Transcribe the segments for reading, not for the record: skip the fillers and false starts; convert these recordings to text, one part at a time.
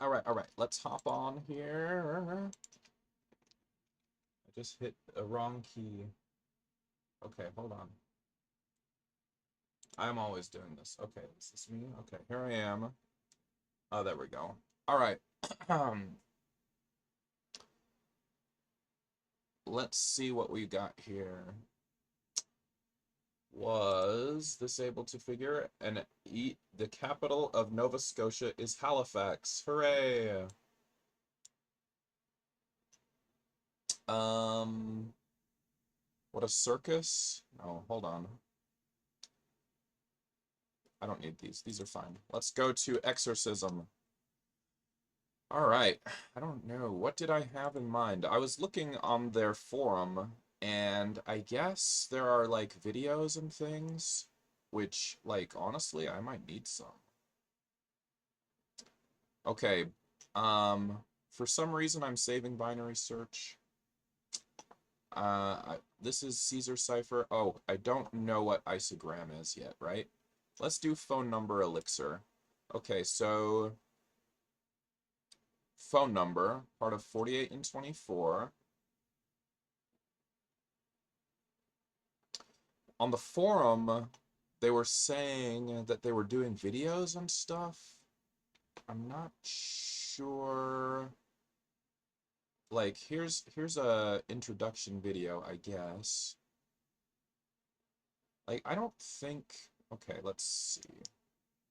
All right. Let's hop on here. I just hit a wrong key. Okay, hold on. I'm always doing this. Okay, is this me? Okay, here I am. Oh, there we go. All right. Let's see what we got here. Was this able to figure? And the capital of Nova Scotia is Halifax. Hooray! Um, what a circus? No, hold on. I don't need these. These are fine. Let's go to exorcism. All right. I don't know. What did I have in mind? I was looking on their forum, and I guess there are like videos and things, which, like, honestly, I might need some. Okay. For some reason, I'm saving binary search. This is Caesar cipher. Oh, I don't know what isogram is yet, right? Let's do phone number elixir. Okay, so phone number, part of 48 and 24. On the forum, they were saying that they were doing videos and stuff. I'm not sure. Like, here's a introduction video, I guess. Like, I don't think. Okay, let's see.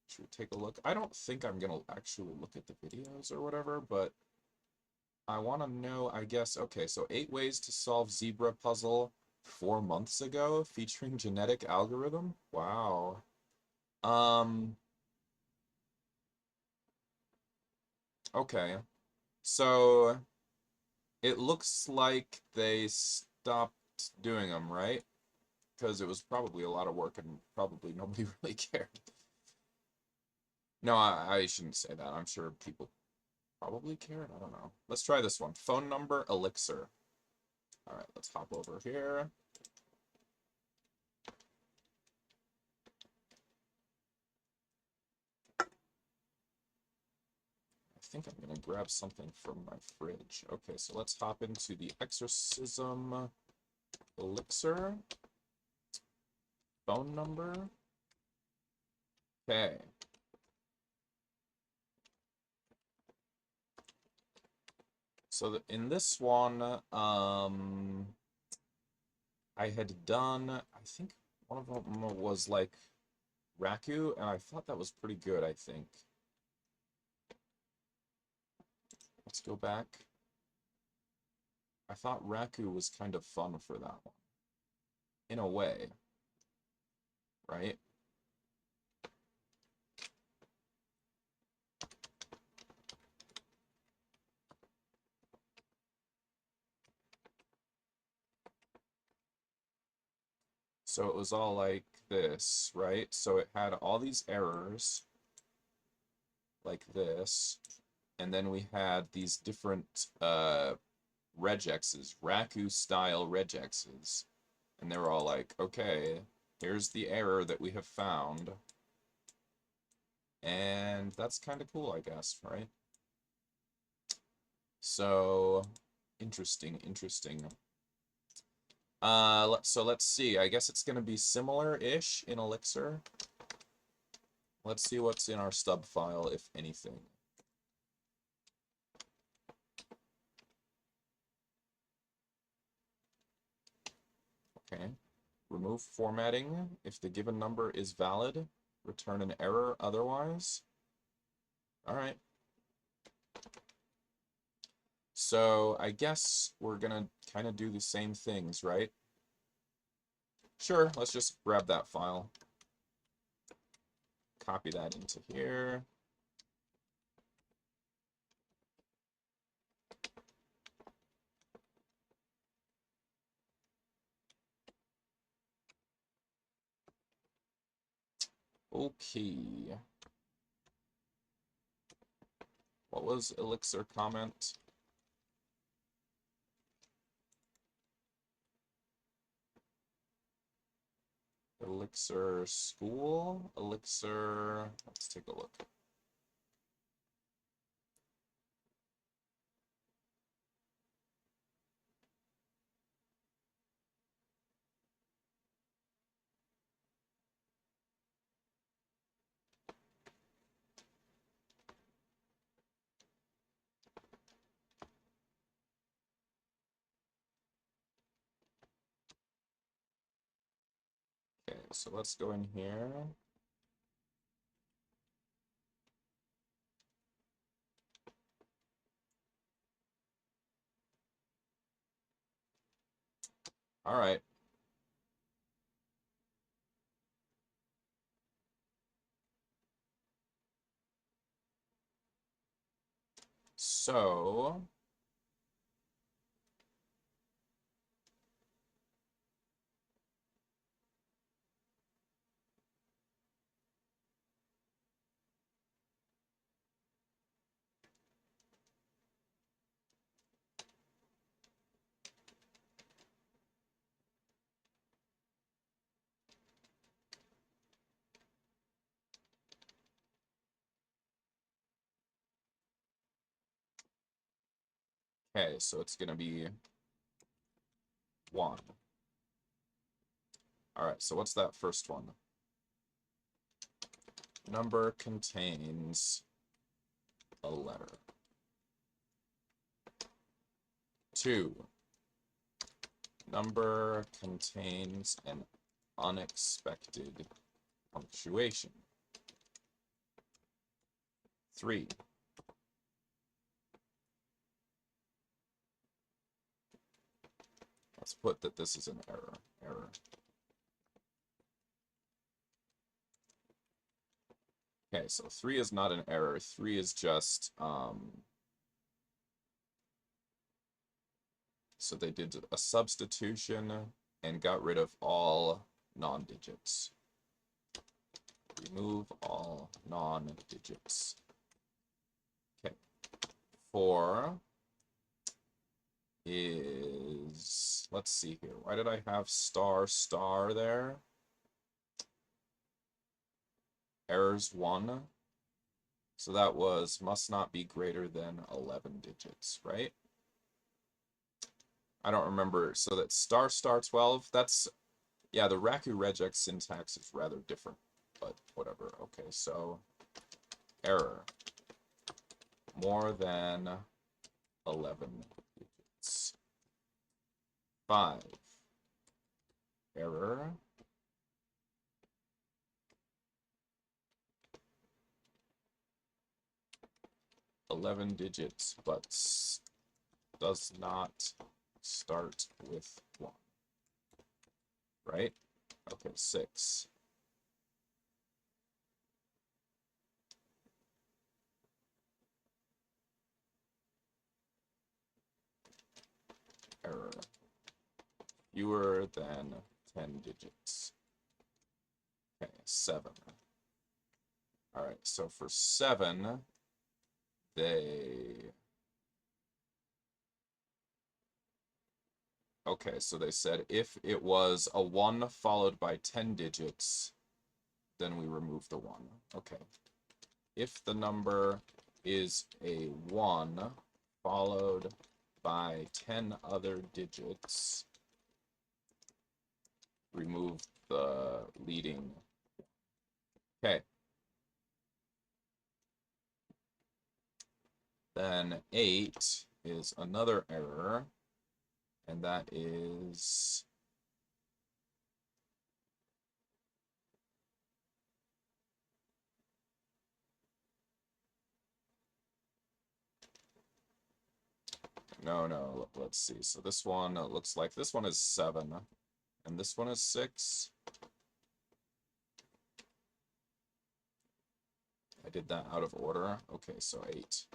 Should we take a look? I don't think I'm gonna actually look at the videos or whatever, but I want to know, I guess. Okay, so 8 ways to solve zebra puzzle 4 months ago featuring genetic algorithm. Wow. Okay. So it looks like they stopped doing them, right? Because it was probably a lot of work and probably nobody really cared. No, I shouldn't say that. I'm sure people probably cared. I don't know. Let's try this one. Phone number elixir. All right, let's hop over here. I think I'm gonna grab something from my fridge. Okay, so let's hop into the exorcism elixir. Phone number. Okay. So in this one, I had done, I think one of them was like Raku, and I thought that was pretty good, I think. Let's go back. I thought Raku was kind of fun for that one. In a way. Right? So it was all like this, right? So it had all these errors, like this, and then we had these different regexes, Raku style regexes, and they were all like, okay, here's the error that we have found, and that's kind of cool, I guess, right? So interesting. So let's see. I guess it's gonna be similar-ish in Elixir. Let's see what's in our stub file, if anything. Okay. Remove formatting if the given number is valid. Return an error otherwise. All right. So I guess we're gonna kind of do the same things, right? Sure, let's just grab that file. Copy that into here. Okay. What was Elixir comment? Elixir school? Elixir, let's take a look. So let's go in here. All right. So okay, so it's gonna be 1. All right, so what's that first one? Number contains a letter. 2. Number contains an unexpected punctuation. 3. Let's put that this is an error. Okay, so 3 is not an error. 3 is just, so they did a substitution and got rid of all non-digits. Remove all non-digits. Okay. 4 is, let's see here. Why did I have star there? Errors 1. So that was must not be greater than 11 digits, right? I don't remember. So that star 12, that's, yeah, the Raku regex syntax is rather different, but whatever. Okay, so error more than 11 digits. 5. Error 11 digits, but does not start with 1. Right? Okay, 6. Error fewer than 10 digits. Okay, 7. All right, so for 7, okay, so they said if it was a 1 followed by 10 digits, then we remove the 1. Okay. If the number is a 1 followed by 10 other digits, remove the leading. Okay. Then 8 is another error, and that is no, let's see. So this one looks like this one is 7, and this one is 6. I did that out of order. Okay, so 8.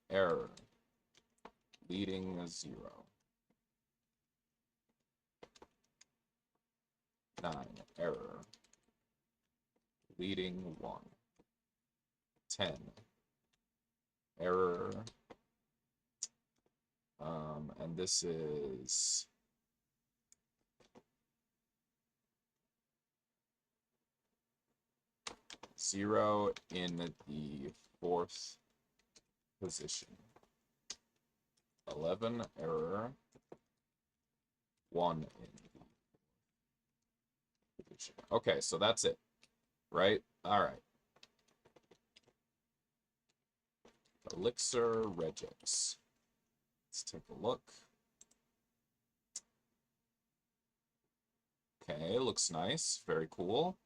Error. Leading 0. 9. Error. Leading 1. 10. Error. And this is 0 in the 4th position. 11, error. 1 in the position. Okay, so that's it, right? All right. Elixir regex. Let's take a look. Okay, looks nice. Very cool.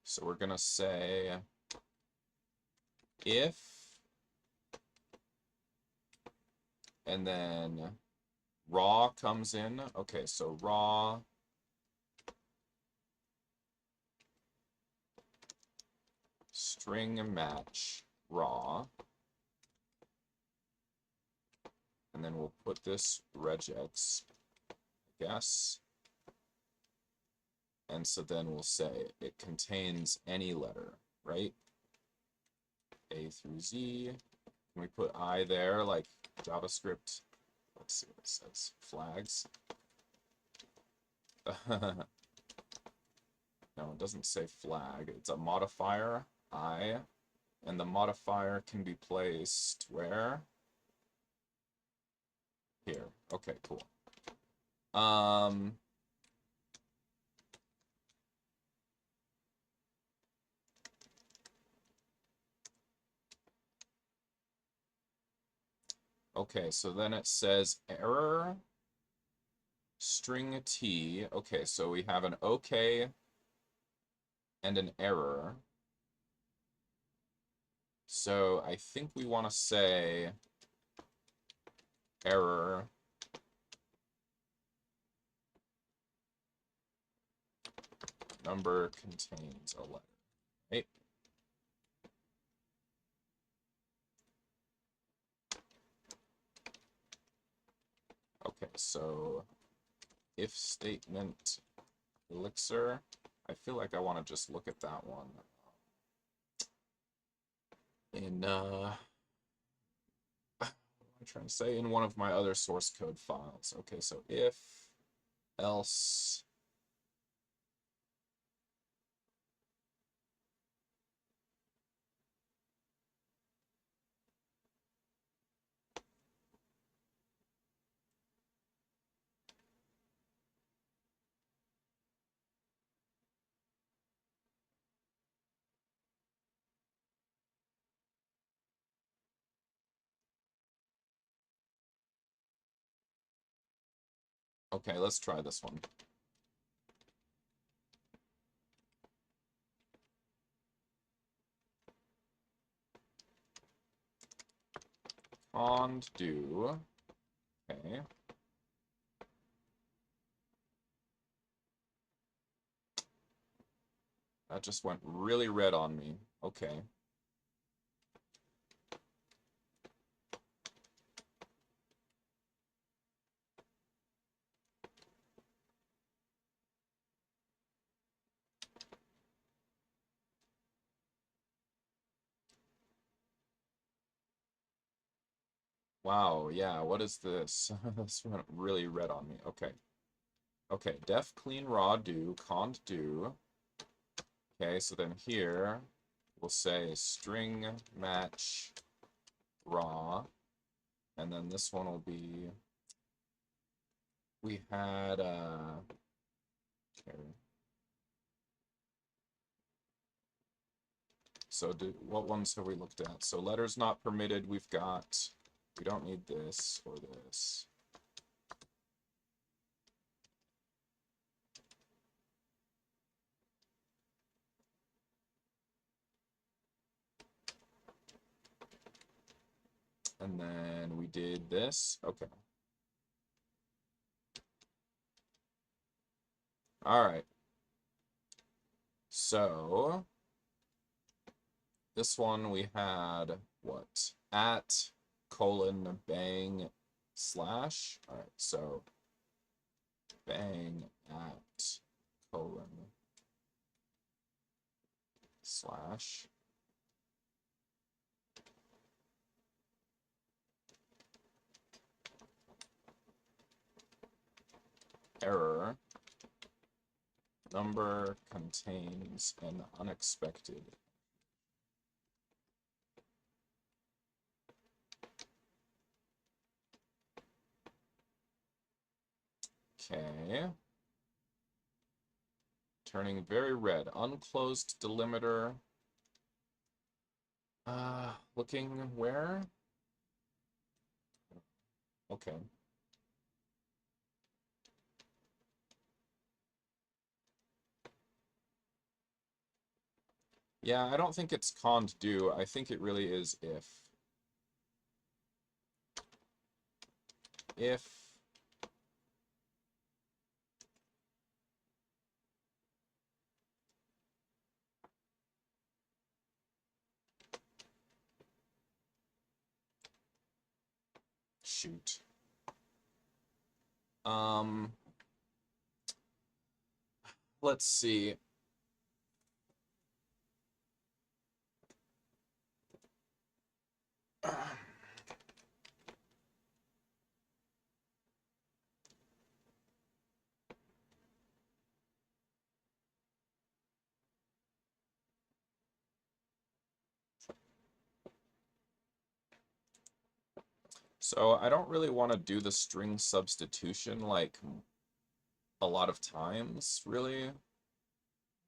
So we're gonna say if, and then raw comes in. Okay, so raw string match raw. And then we'll put this regex, I guess. And so then we'll say it contains any letter, right? A through Z. Can we put I there, like JavaScript? Let's see what it says. Flags. No, it doesn't say flag. It's a modifier, I. And the modifier can be placed where? Here. Okay, cool. Okay, so then it says error string T. Okay, so we have an okay and an error. So I think we want to say error number contains a letter, right? Okay, so if statement elixir, I feel like I want to just look at that one in I'm trying to say in one of my other source code files. Okay, so if else okay, let's try this one. Cond do. Okay. That just went really red on me. Okay. Wow, yeah, what is this? This went really red on me. Okay. Okay, def clean raw do, cond do. Okay, so then here we'll say string match raw. And then this one will be, we had okay. So what ones have we looked at? So letters not permitted, we've got, we don't need this or this. And then we did this. Okay. All right. So this one we had what? At colon bang slash. All right. So bang at colon slash. Error. Number contains an unexpected. Okay. Turning very red. Unclosed delimiter. Looking where? Okay. Yeah, I don't think it's cond do. I think it really is if. If shoot. Let's see. So I don't really want to do the string substitution like a lot of times, really,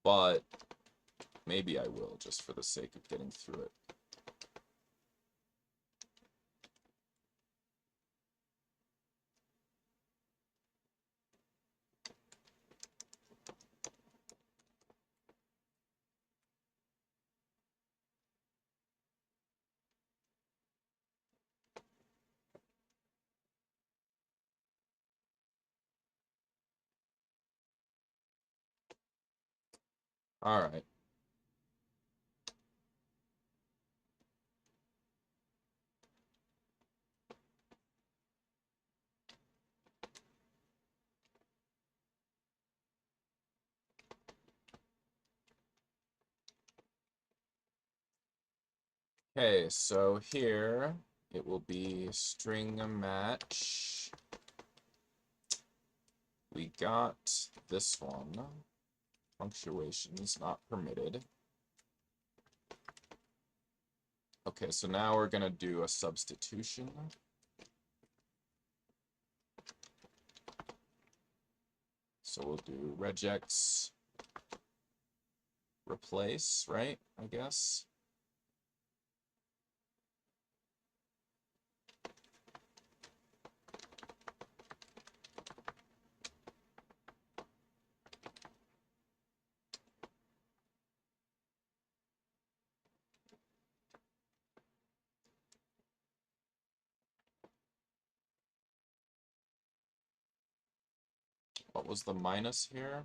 but maybe I will just for the sake of getting through it. All right. Okay, so here it will be string match. We got this one. Punctuations not permitted. Okay, so now we're going to do a substitution. So we'll do regex replace, right? I guess. What was the minus here?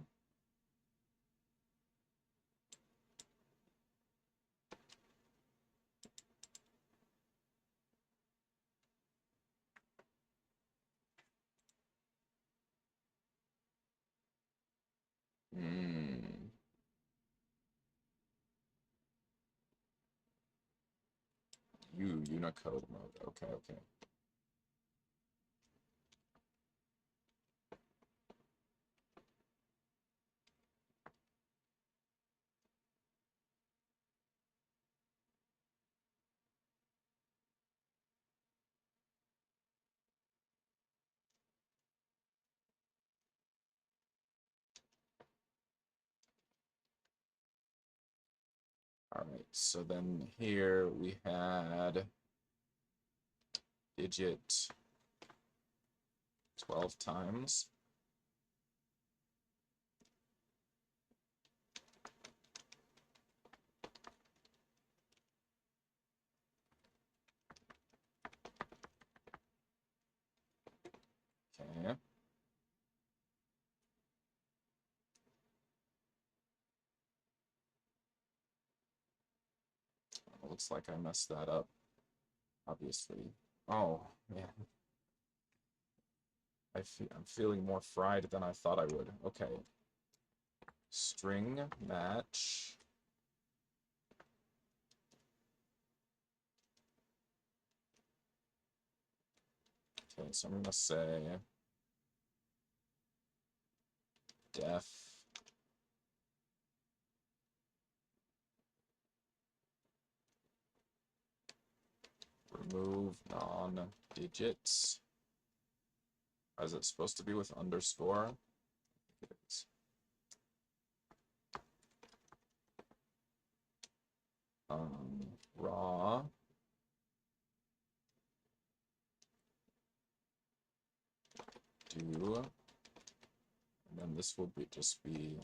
Unicode mode. Okay, okay. All right, so then here we had digit 12 times. Okay. It looks like I messed that up, obviously. Oh, man. I'm feeling more fried than I thought I would. Okay. String match. Okay, so I'm going to say def remove non-digits. Or is it supposed to be with underscore? It is. Raw. Do. And then this will be just be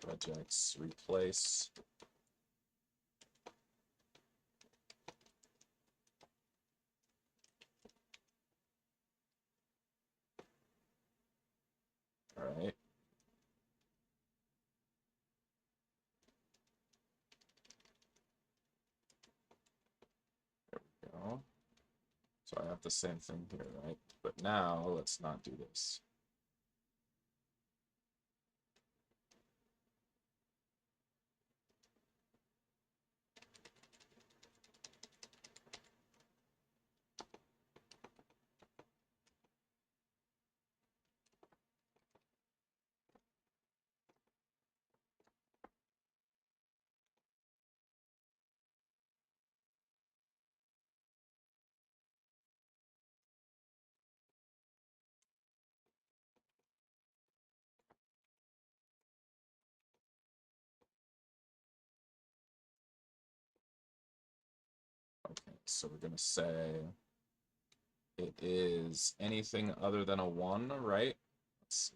regex replace. All right. There we go. So I have the same thing here, right? But now let's not do this. Okay, so we're gonna say it is anything other than a 1, right? Let's see.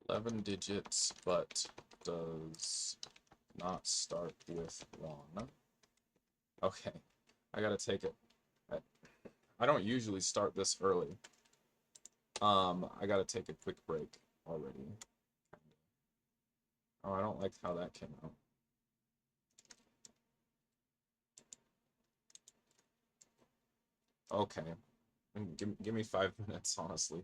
Eleven digits, but does not start with 1. Okay, I gotta take it. I don't usually start this early. I gotta take a quick break already. Oh, I don't like how that came out. Okay, give me 5 minutes, honestly.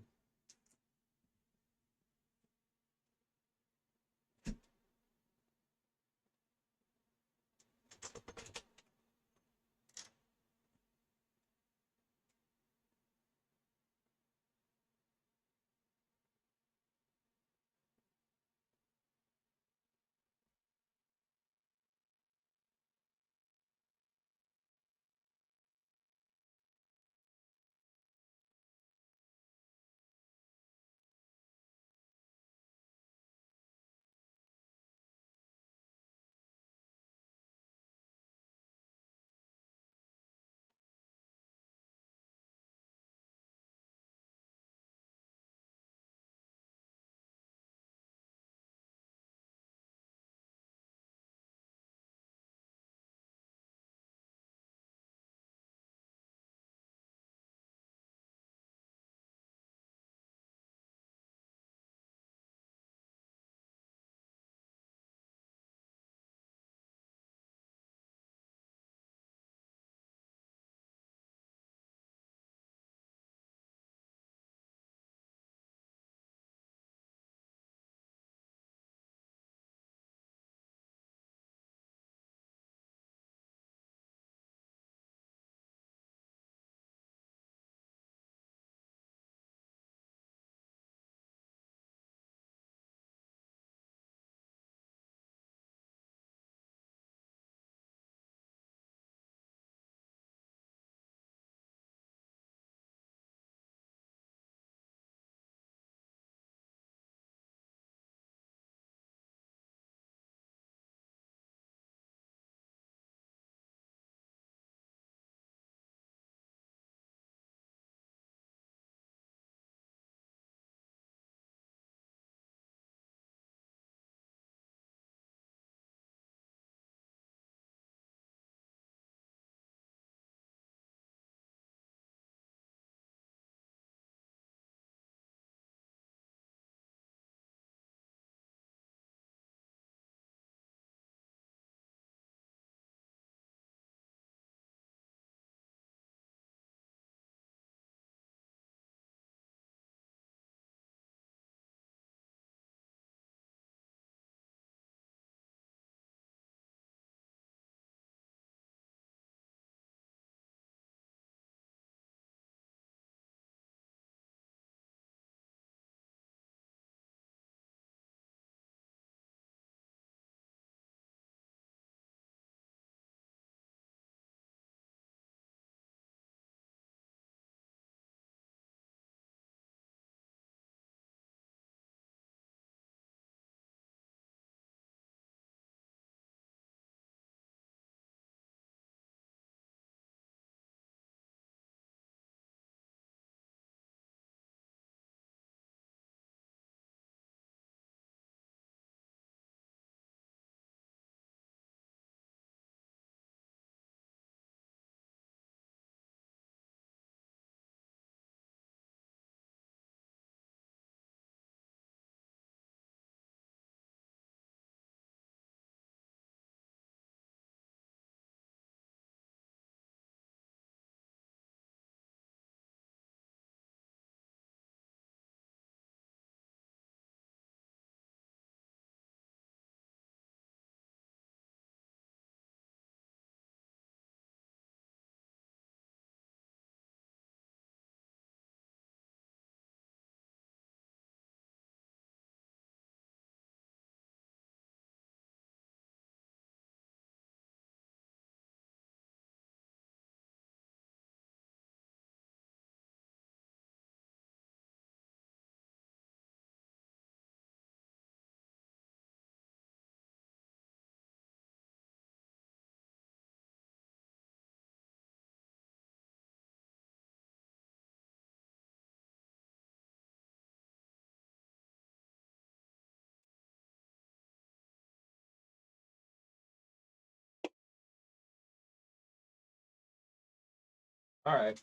All right.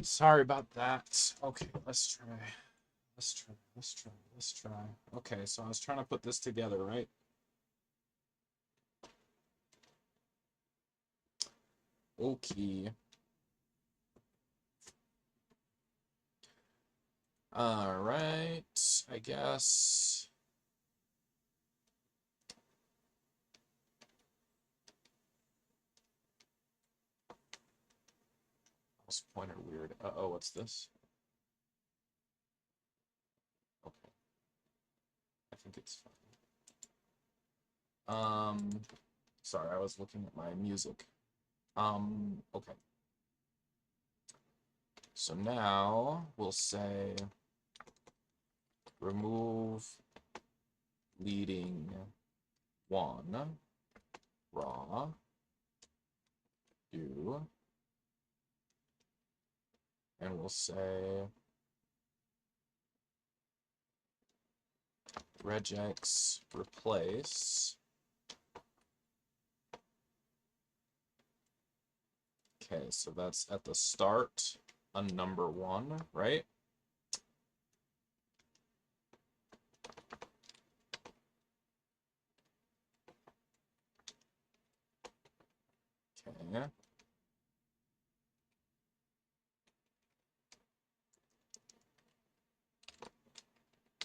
Sorry about that. Okay, let's try. Let's try. Okay, so I was trying to put this together, right? Okay. All right, I guess. Mouse pointer weird. Uh-oh, what's this? Okay, I think it's fine. Sorry, I was looking at my music. Okay. So now we'll say remove leading one, raw, do, and we'll say regex replace. Okay, so that's at the start on number 1, right? Okay.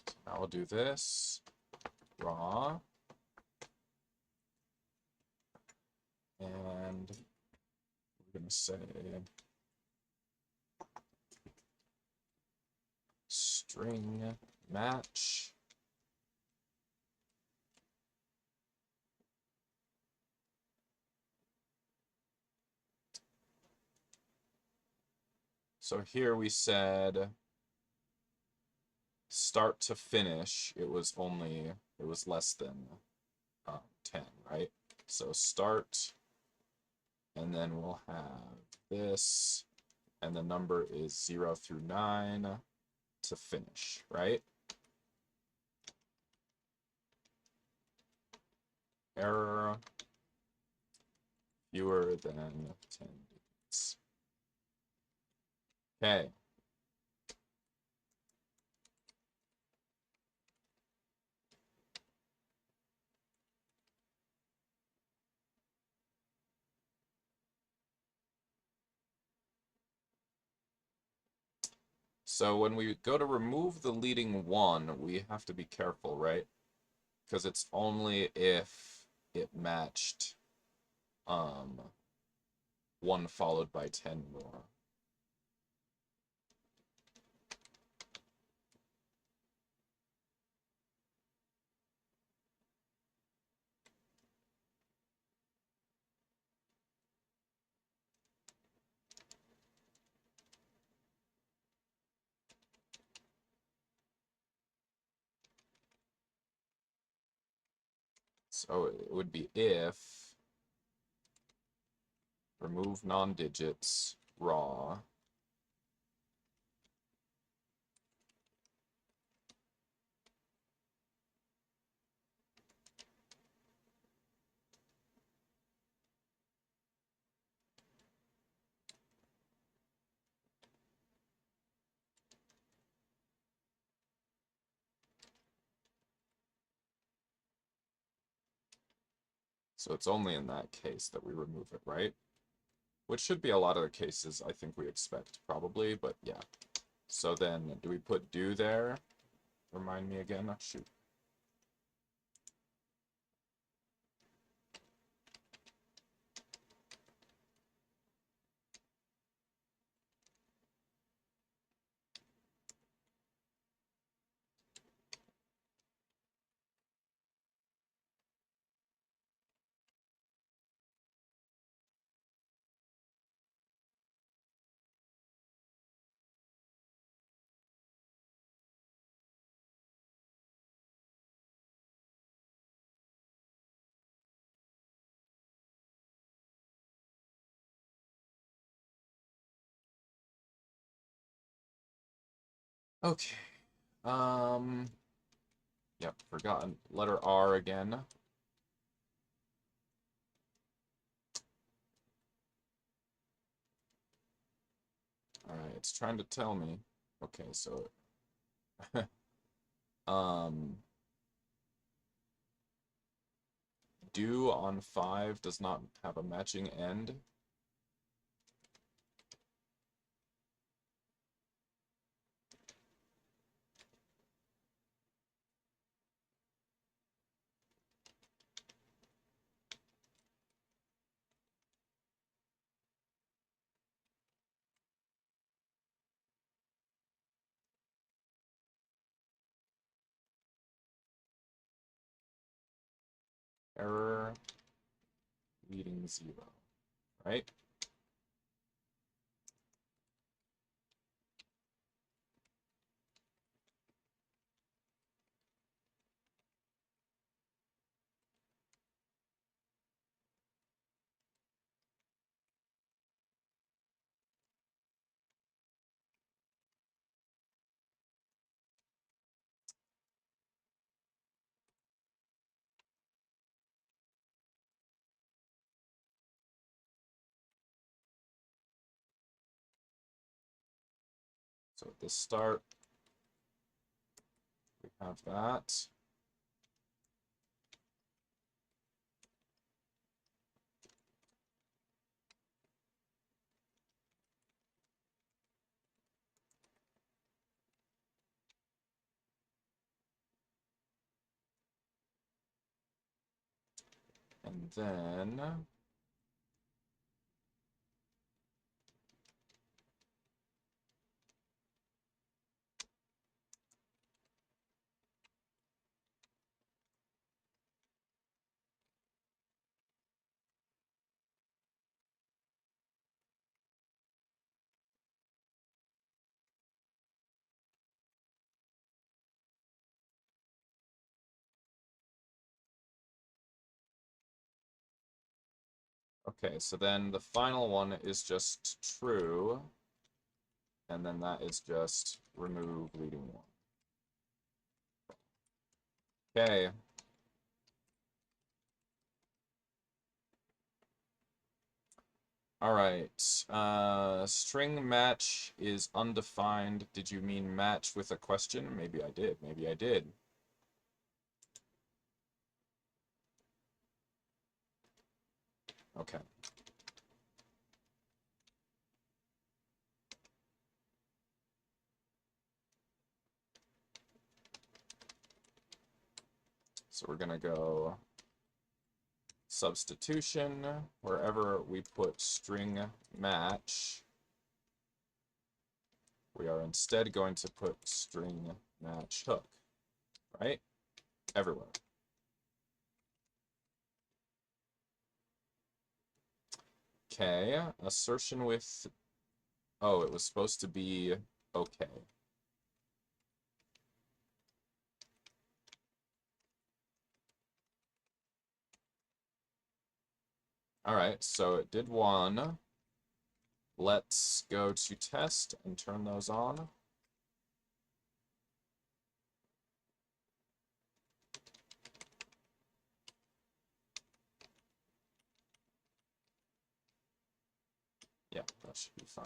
So now we'll do this, raw, and we're gonna say string match. So here we said start to finish, it was less than 10, right? So start, and then we'll have this, and the number is 0 through 9 to finish, right? Error fewer than 10 digits. Okay. So when we go to remove the leading 1, we have to be careful, right? Because it's only if it matched 1 followed by 10 more. So it would be if remove non-digits, raw, so it's only in that case that we remove it, right? Which should be a lot of the cases I think we expect, probably, but yeah. So then, do we put do there? Remind me again? Shoot. Okay. Yep, forgotten. Letter R again. Alright, it's trying to tell me. Okay, so do on 5 does not have a matching end. Error reading 0, right? So at the start, we have that. And then okay, so then the final one is just true, and then that is just remove leading 1. Okay. All right. String match is undefined. Did you mean match with a question? Maybe I did. Maybe I did. Okay. So we're going to go substitution. Wherever we put string match, we are instead going to put string match hook, right? Everywhere. Okay, assertion with, oh, it was supposed to be okay. All right, so it did 1. Let's go to test and turn those on. Yeah, that should be fine.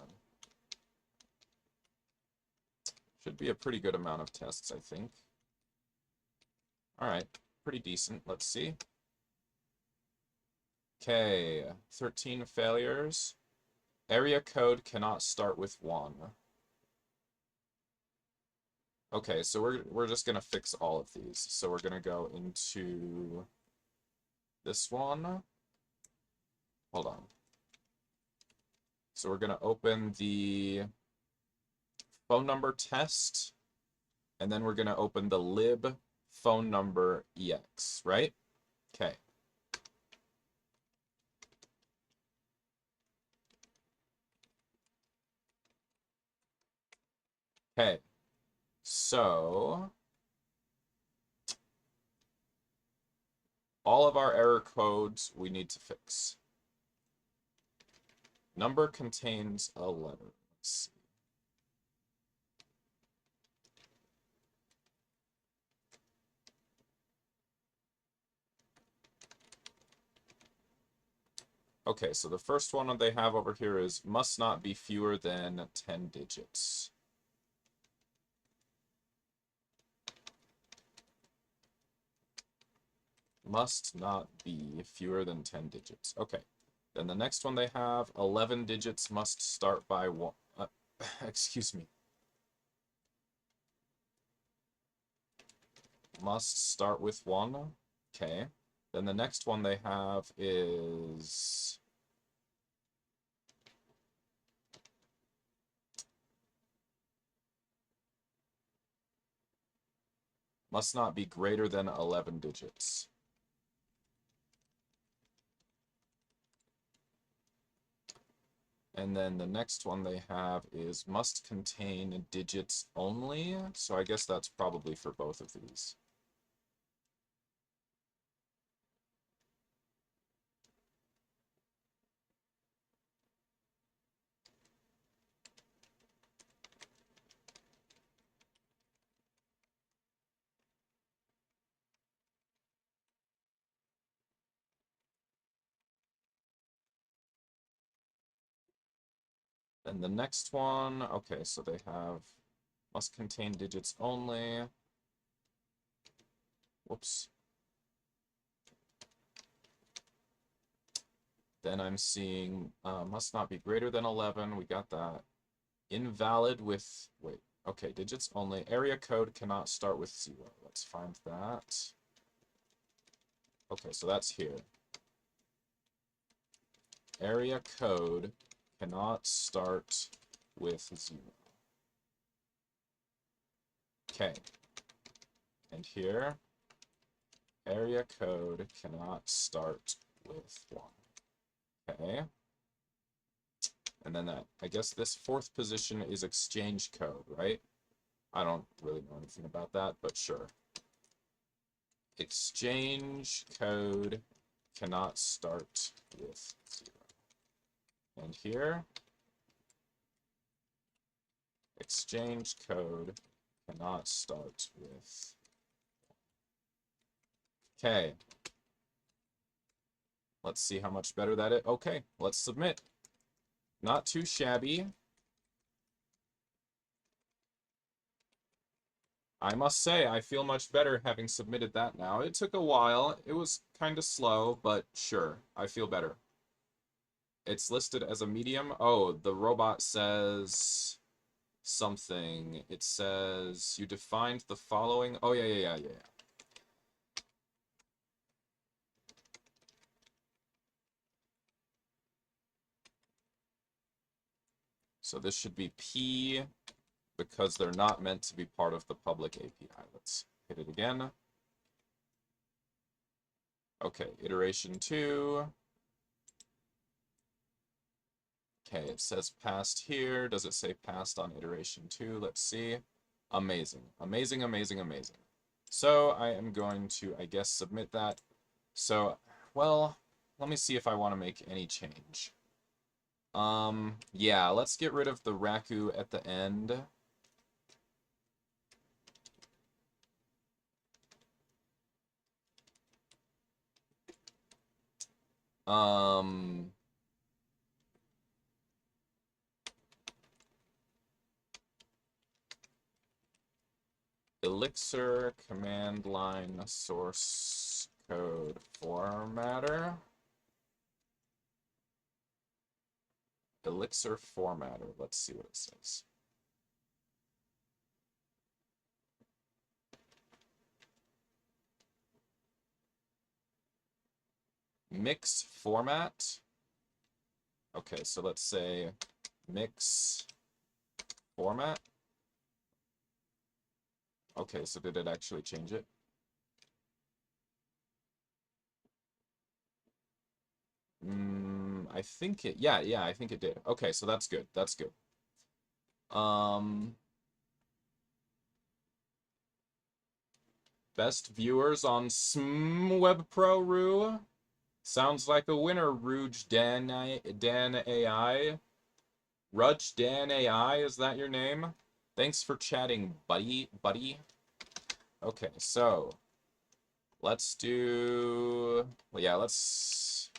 Should be a pretty good amount of tests, I think. All right, pretty decent. Let's see. Okay, 13 failures. Area code cannot start with 1. Okay, so we're just gonna fix all of these. So we're gonna go into this one. Hold on. So we're gonna open the phone number test, and then we're gonna open the lib phone number ex, right? Okay. Okay. So all of our error codes we need to fix. Number contains a letter. Let's see. Okay, so the first one they have over here is must not be fewer than 10 digits. Must not be fewer than 10 digits. Okay. Then the next one they have, 11 digits must start by one. Excuse me. Must start with 1. Okay. Then the next one they have is... must not be greater than 11 digits. And then the next one they have is must contain digits only. So I guess that's probably for both of these. Then the next one, okay, so they have must contain digits only. Whoops. Then I'm seeing must not be greater than 11. We got that. Invalid with, wait, okay, digits only. Area code cannot start with 0. Let's find that. Okay, so that's here. Area code cannot start with 0. Okay. And here, area code cannot start with 1. Okay. And then that, I guess this fourth position is exchange code, right? I don't really know anything about that, but sure. Exchange code cannot start with 0. And here, exchange code cannot start with. Okay. Let's see how much better that is. Okay, let's submit. Not too shabby. I must say, I feel much better having submitted that now. It took a while. It was kind of slow, but sure, I feel better. It's listed as a medium. Oh, the robot says something. It says you defined the following. Oh, yeah. So this should be P because they're not meant to be part of the public API. Let's hit it again. Okay, iteration 2. Okay, it says passed here. Does it say passed on iteration 2? Let's see. Amazing. Amazing. So I am going to, I guess, submit that. So, well, let me see if I want to make any change. Yeah, let's get rid of the Raku at the end. Elixir command line source code formatter. Elixir formatter. Let's see what it says. Mix format. Okay, so let's say mix format. Okay, so did it actually change it? I think it, yeah, I think it did. Okay, so that's good. That's good. Best viewers on SMWeb Pro Rue. Sounds like a winner, Rouge Dan AI. Rudge Dan AI, is that your name? Thanks for chatting, buddy. Okay, so let's do, well, yeah, let's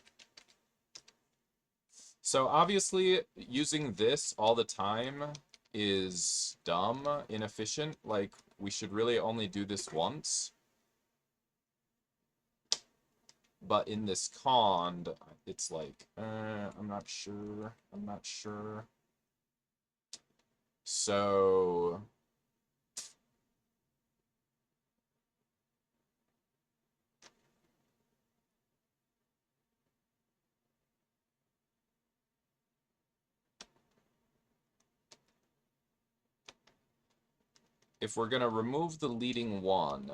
So obviously, using this all the time is dumb, inefficient. Like, we should really only do this once. But in this cond, it's like, I'm not sure. I'm not sure. So if we're going to remove the leading one,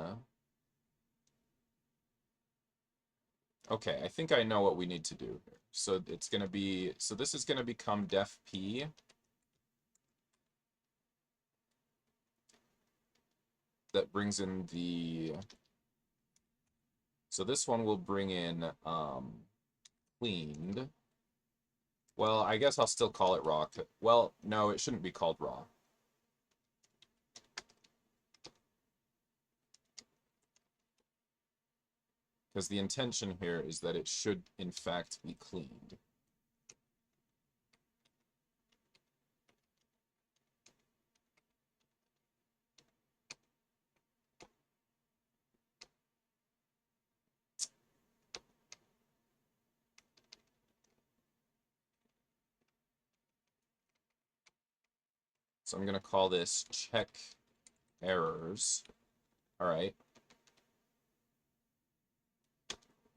okay, I think I know what we need to do here. So it's going to be, so this is going to become def P. That brings in the, so this one will bring in cleaned. Well, I guess I'll still call it raw. Well, no, it shouldn't be called raw. Because the intention here is that it should, in fact, be cleaned. So I'm going to call this check errors. All right.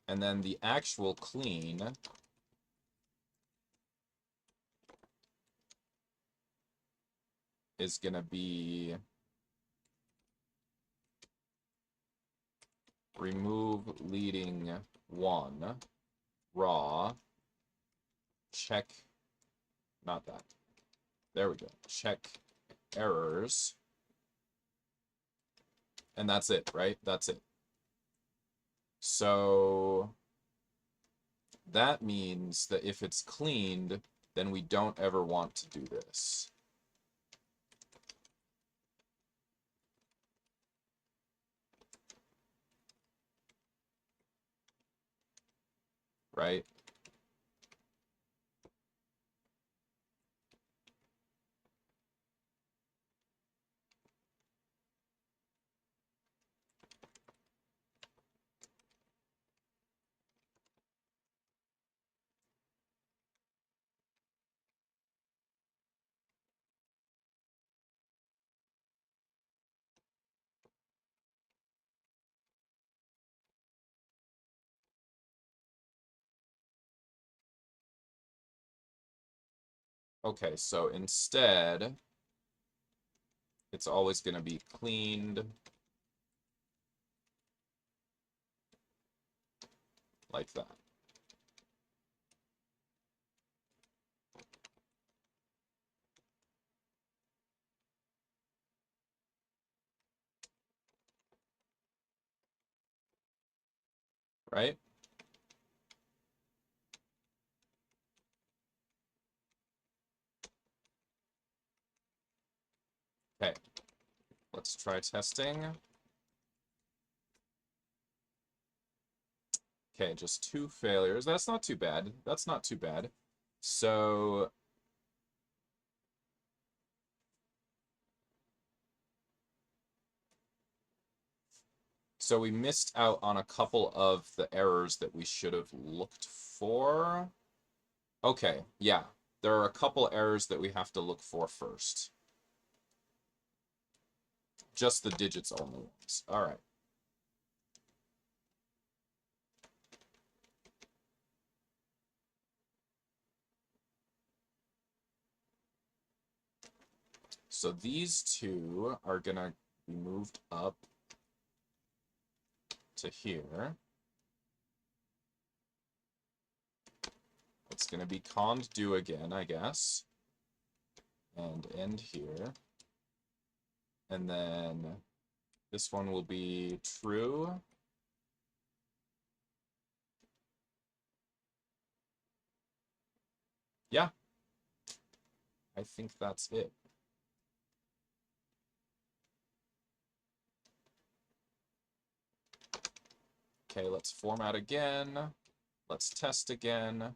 And then the actual clean is going to be remove leading one, raw, check, not that. There we go. Check errors. And that's it, right? That's it. So that means that if it's cleaned, then we don't ever want to do this. Right? Okay, so instead, it's always going to be cleaned like that. Right? Okay, let's try testing. Okay, just 2 failures. That's not too bad. That's not too bad. So we missed out on a couple of the errors that we should have looked for. Okay, yeah. There are a couple errors that we have to look for first. Just the digits only ones. All right. So these two are going to be moved up to here. It's going to be cond do again, I guess. And end here. And then this one will be true. Yeah. I think that's it. Okay, let's format again. Let's test again.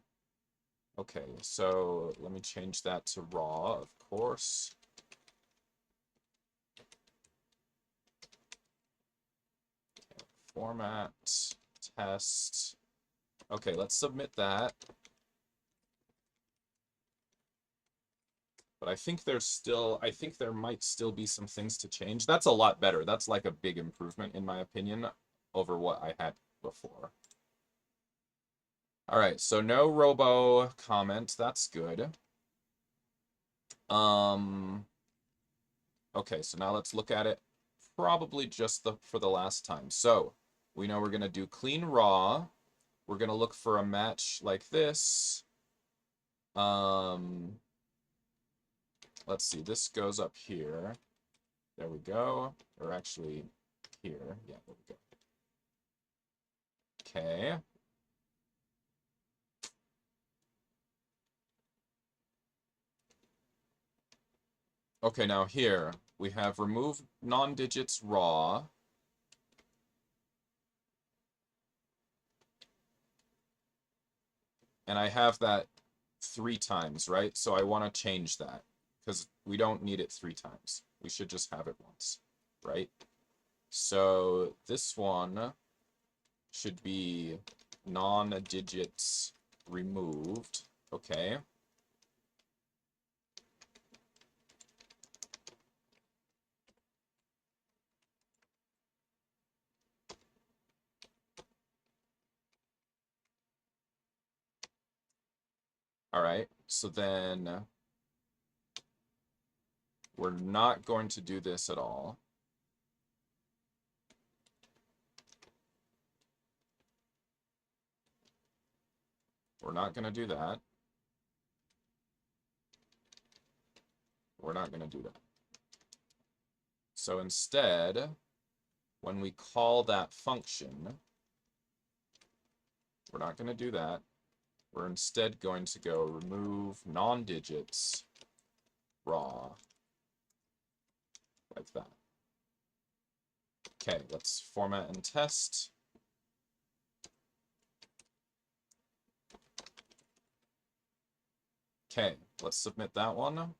Okay, so let me change that to raw, of course. Okay, format, test. Okay, let's submit that. But I think there might still be some things to change. That's a lot better. That's like a big improvement, in my opinion, over what I had before. All right, so no robo comment. That's good. Okay, so now let's look at it probably just for the last time. So we know we're going to do clean raw. We're going to look for a match like this. Let's see, this goes up here. There we go. Or actually here. Yeah, there we go. Okay. Okay, now here we have remove non-digits raw. And I have that 3 times, right? So I want to change that because we don't need it 3 times. We should just have it once, right? So this one should be non-digits removed. Okay. All right. So then we're not going to do this at all. We're not going to do that. We're not going to do that. So instead, when we call that function, we're not going to do that. We're instead going to go remove non-digits raw, like that. Okay, let's format and test. Okay, let's submit that one.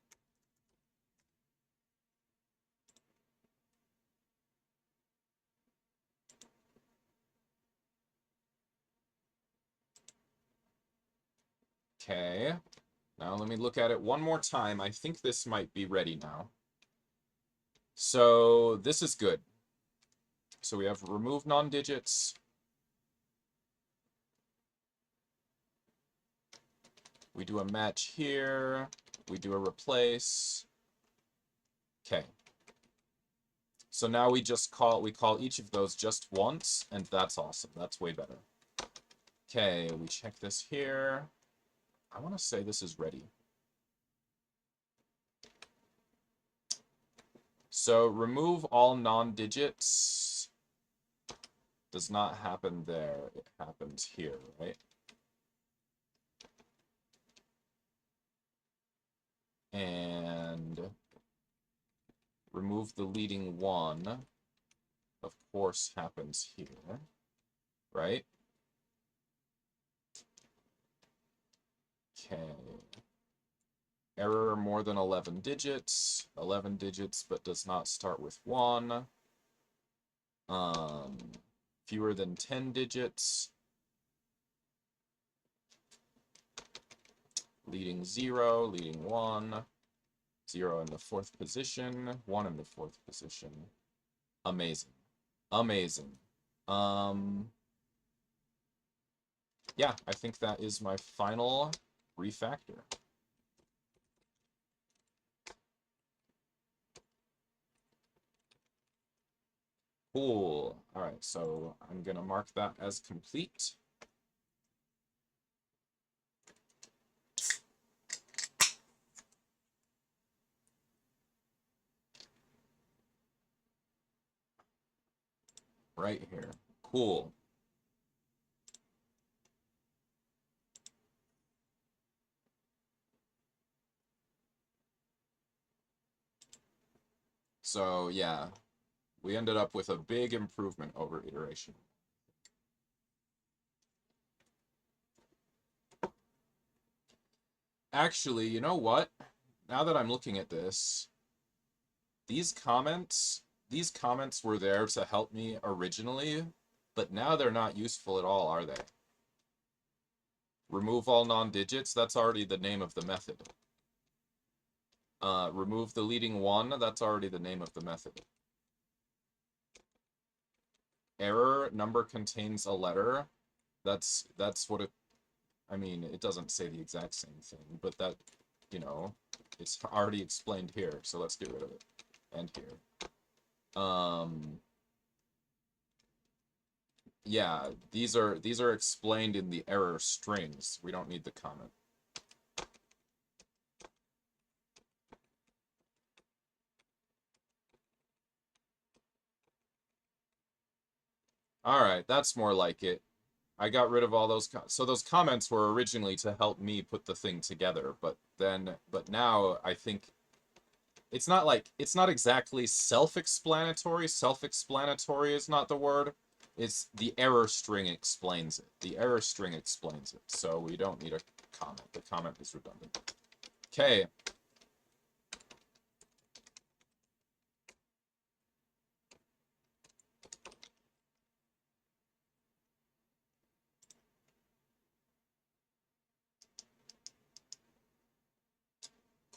Okay, now let me look at it one more time. I think this might be ready now. So this is good. So we have remove non-digits. We do a match here. We do a replace. Okay. So now we call each of those just once, and that's awesome. That's way better. Okay, we check this here. I want to say this is ready. So remove all non-digits does not happen there. It happens here, right? And remove the leading one, of course, happens here, right? Okay. Error more than 11 digits. 11 digits, but does not start with 1. Fewer than 10 digits. Leading 0, leading 1. 0 in the 4th position, 1 in the 4th position. Amazing. Amazing. Yeah, I think that is my final refactor. Cool. All right, so I'm going to mark that as complete. Right here. Cool. So, yeah, we ended up with a big improvement over iteration. Actually, you know what? Now that I'm looking at this, these comments, these comments were there to help me originally, but now they're not useful at all, are they? Remove all non-digits, that's already the name of the method. Remove the leading one, that's already the name of the method. Error, number contains a letter. That's what it, I mean, it doesn't say the exact same thing, but that, you know, it's already explained here, so let's get rid of it. And here. Yeah, these are explained in the error strings. We don't need the comment. All right, that's more like it. I got rid of all those so those comments were originally to help me put the thing together, but now I think it's not like it's not exactly self-explanatory. Self-explanatory is not the word. It's the error string explains it. The error string explains it. So we don't need a comment. The comment is redundant. Okay.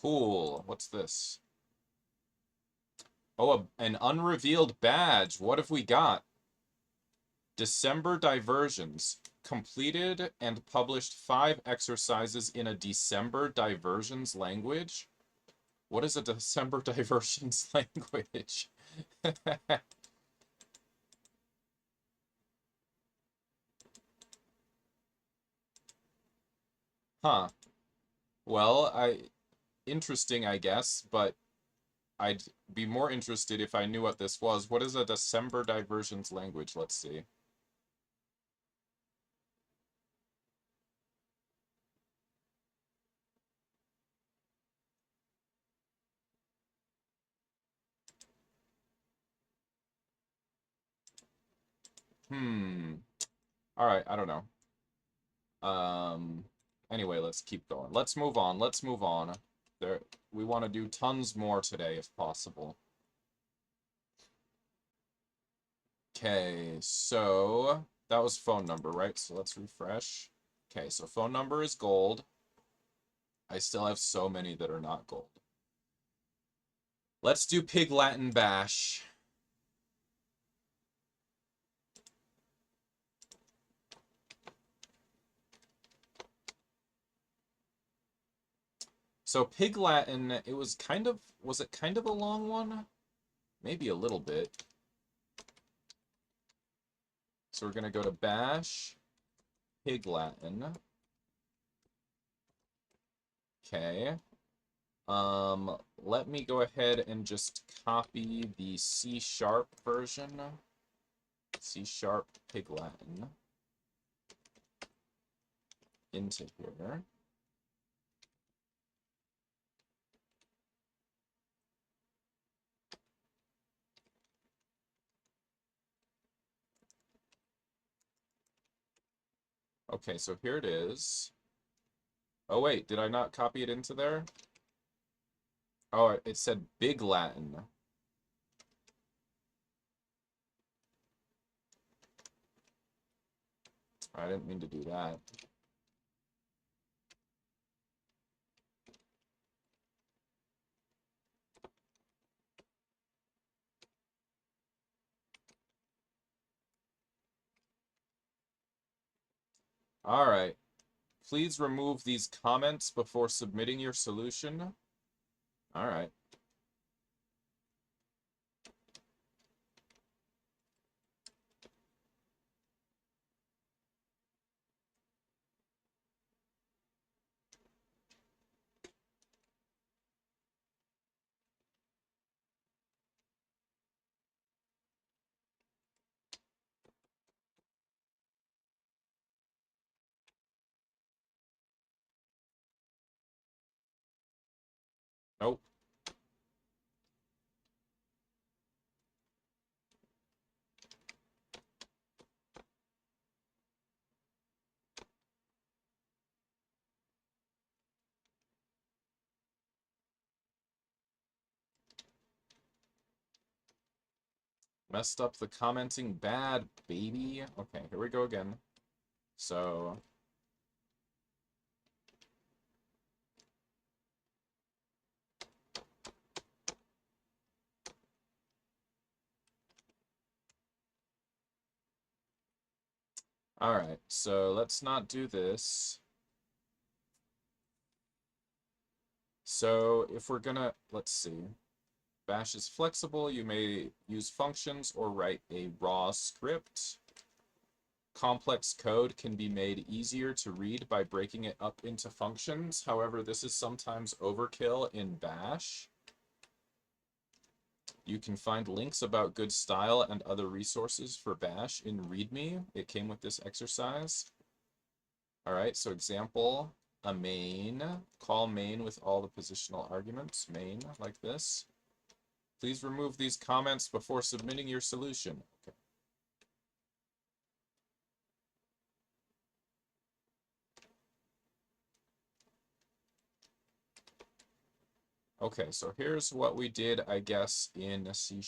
Cool. What's this? Oh, an unrevealed badge. What have we got? December diversions. Completed and published 5 exercises in a December diversions language? What is a December diversions language? Huh. Well, interesting, I guess, but I'd be more interested if I knew what this was. What is a December diversions language? Let's see. All right, I don't know. Anyway, let's keep going. Let's move on. Let's move on. We want to do tons more today if possible. Okay, so that was phone number, right? So let's refresh. Okay, so phone number is gold. I still have so many that are not gold. Let's do Pig Latin Bash. So Pig Latin, it was it kind of a long one? Maybe a little bit. So we're gonna go to Bash, Pig Latin. Okay. Let me go ahead and just copy the C# version. C# Pig Latin into here. Okay, so here it is. Oh wait, did I not copy it into there? Oh, it said Big Latin. I didn't mean to do that. All right. Please remove these comments before submitting your solution. All right. Nope. Messed up the commenting bad, baby. Okay, here we go again. So... Alright, so let's not do this. So if we're gonna, let's see. Bash is flexible. You may use functions or write a raw script. Complex code can be made easier to read by breaking it up into functions. However, this is sometimes overkill in Bash. You can find links about good style and other resources for Bash in README. It came with this exercise. All right, so example, a main. Call main with all the positional arguments. Main, like this. Please remove these comments before submitting your solution. Okay. Okay, so here's what we did, I guess, in C#.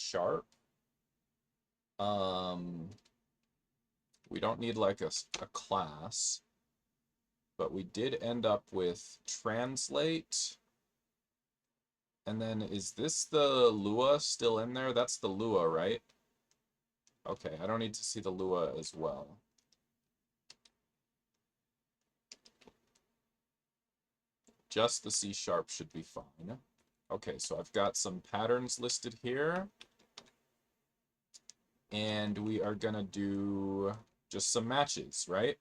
We don't need like a class, but we did end up with translate. And then is this the Lua still in there? That's the Lua, right? Okay, I don't need to see the Lua as well. Just the C# should be fine. Okay, so I've got some patterns listed here. And we are gonna do just some matches, right?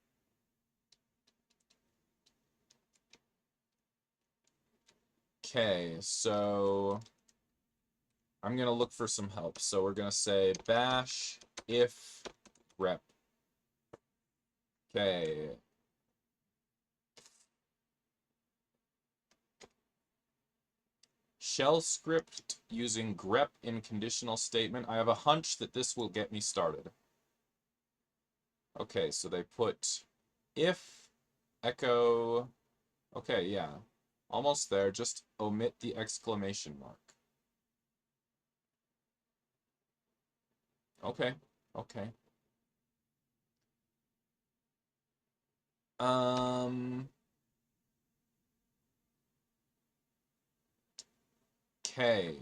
Okay, so I'm gonna look for some help. So we're gonna say bash if rep. Okay. Shell script using grep in conditional statement. I have a hunch that this will get me started. Okay, so they put if echo. Okay, yeah. Almost there. Just omit the exclamation mark. Okay, okay. Okay.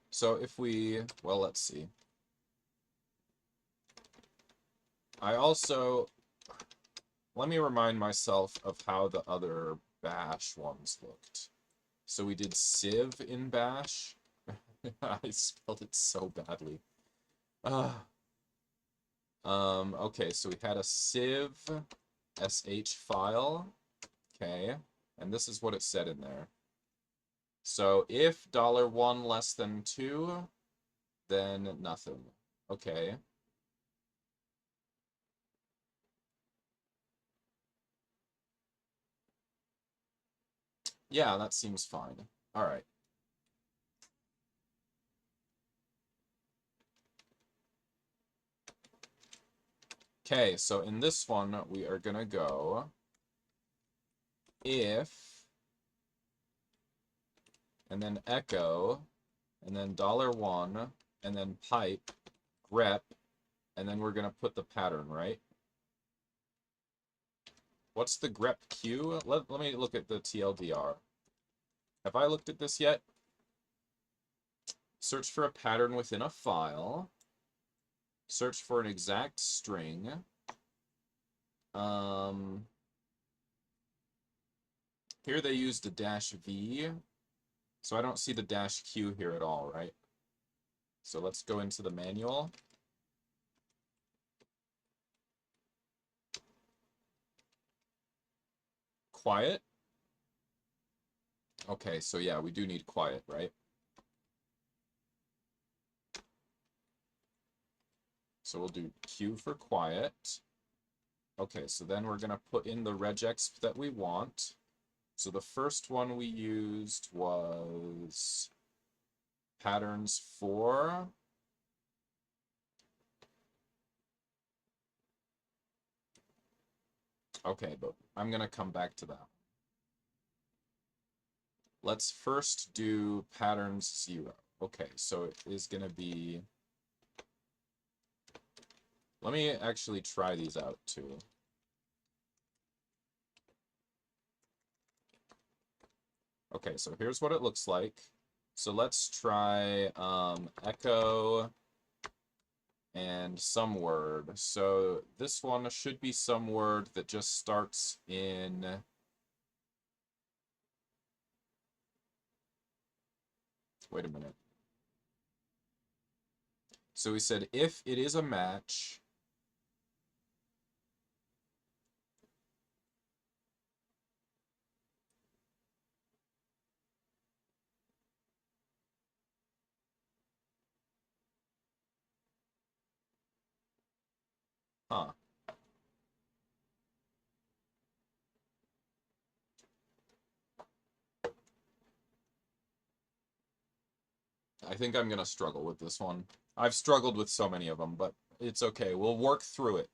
So if we, well, let's see. I also, let me remind myself of how the other Bash ones looked. So we did Civ in Bash. I spelled it so badly. Okay, so we had a Civ sh file. Okay, and this is what it said in there. So if $1 less than 2, then nothing. Okay. Yeah, that seems fine. All right. Okay, so in this one, we are going to go if, and then echo, and then $1, and then pipe, grep, and then we're going to put the pattern, right? What's the grep queue? Let me look at the TLDR. Have I looked at this yet? Search for a pattern within a file. Search for an exact string. Here they used a -v, so I don't see the -q here at all, right? So let's go into the manual. Quiet. Okay, so yeah, we do need quiet, right? So we'll do Q for quiet. Okay, so then we're going to put in the regex that we want. So the first one we used was patterns for Okay, but I'm going to come back to that. Let's first do patterns 0. Okay, so it is going to be... Let me actually try these out, too. Okay, so here's what it looks like. So let's try echo and some word. So this one should be some word that just starts in... Wait a minute. So we said if it is a match... Huh. I think I'm going to struggle with this one. I've struggled with so many of them, but it's okay. We'll work through it.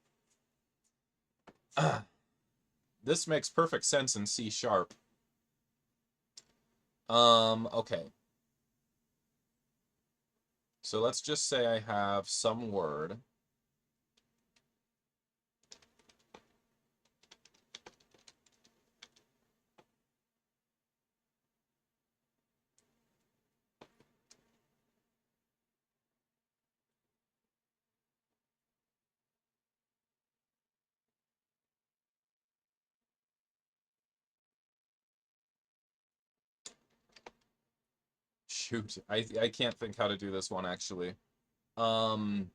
This makes perfect sense in C#. Okay. So let's just say I have some word. Shoot, I can't think how to do this one, actually. I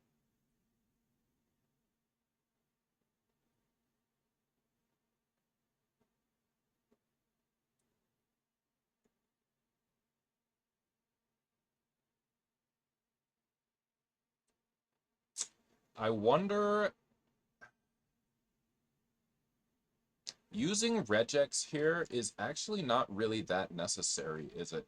wonder... Using regex here is actually not really that necessary, is it?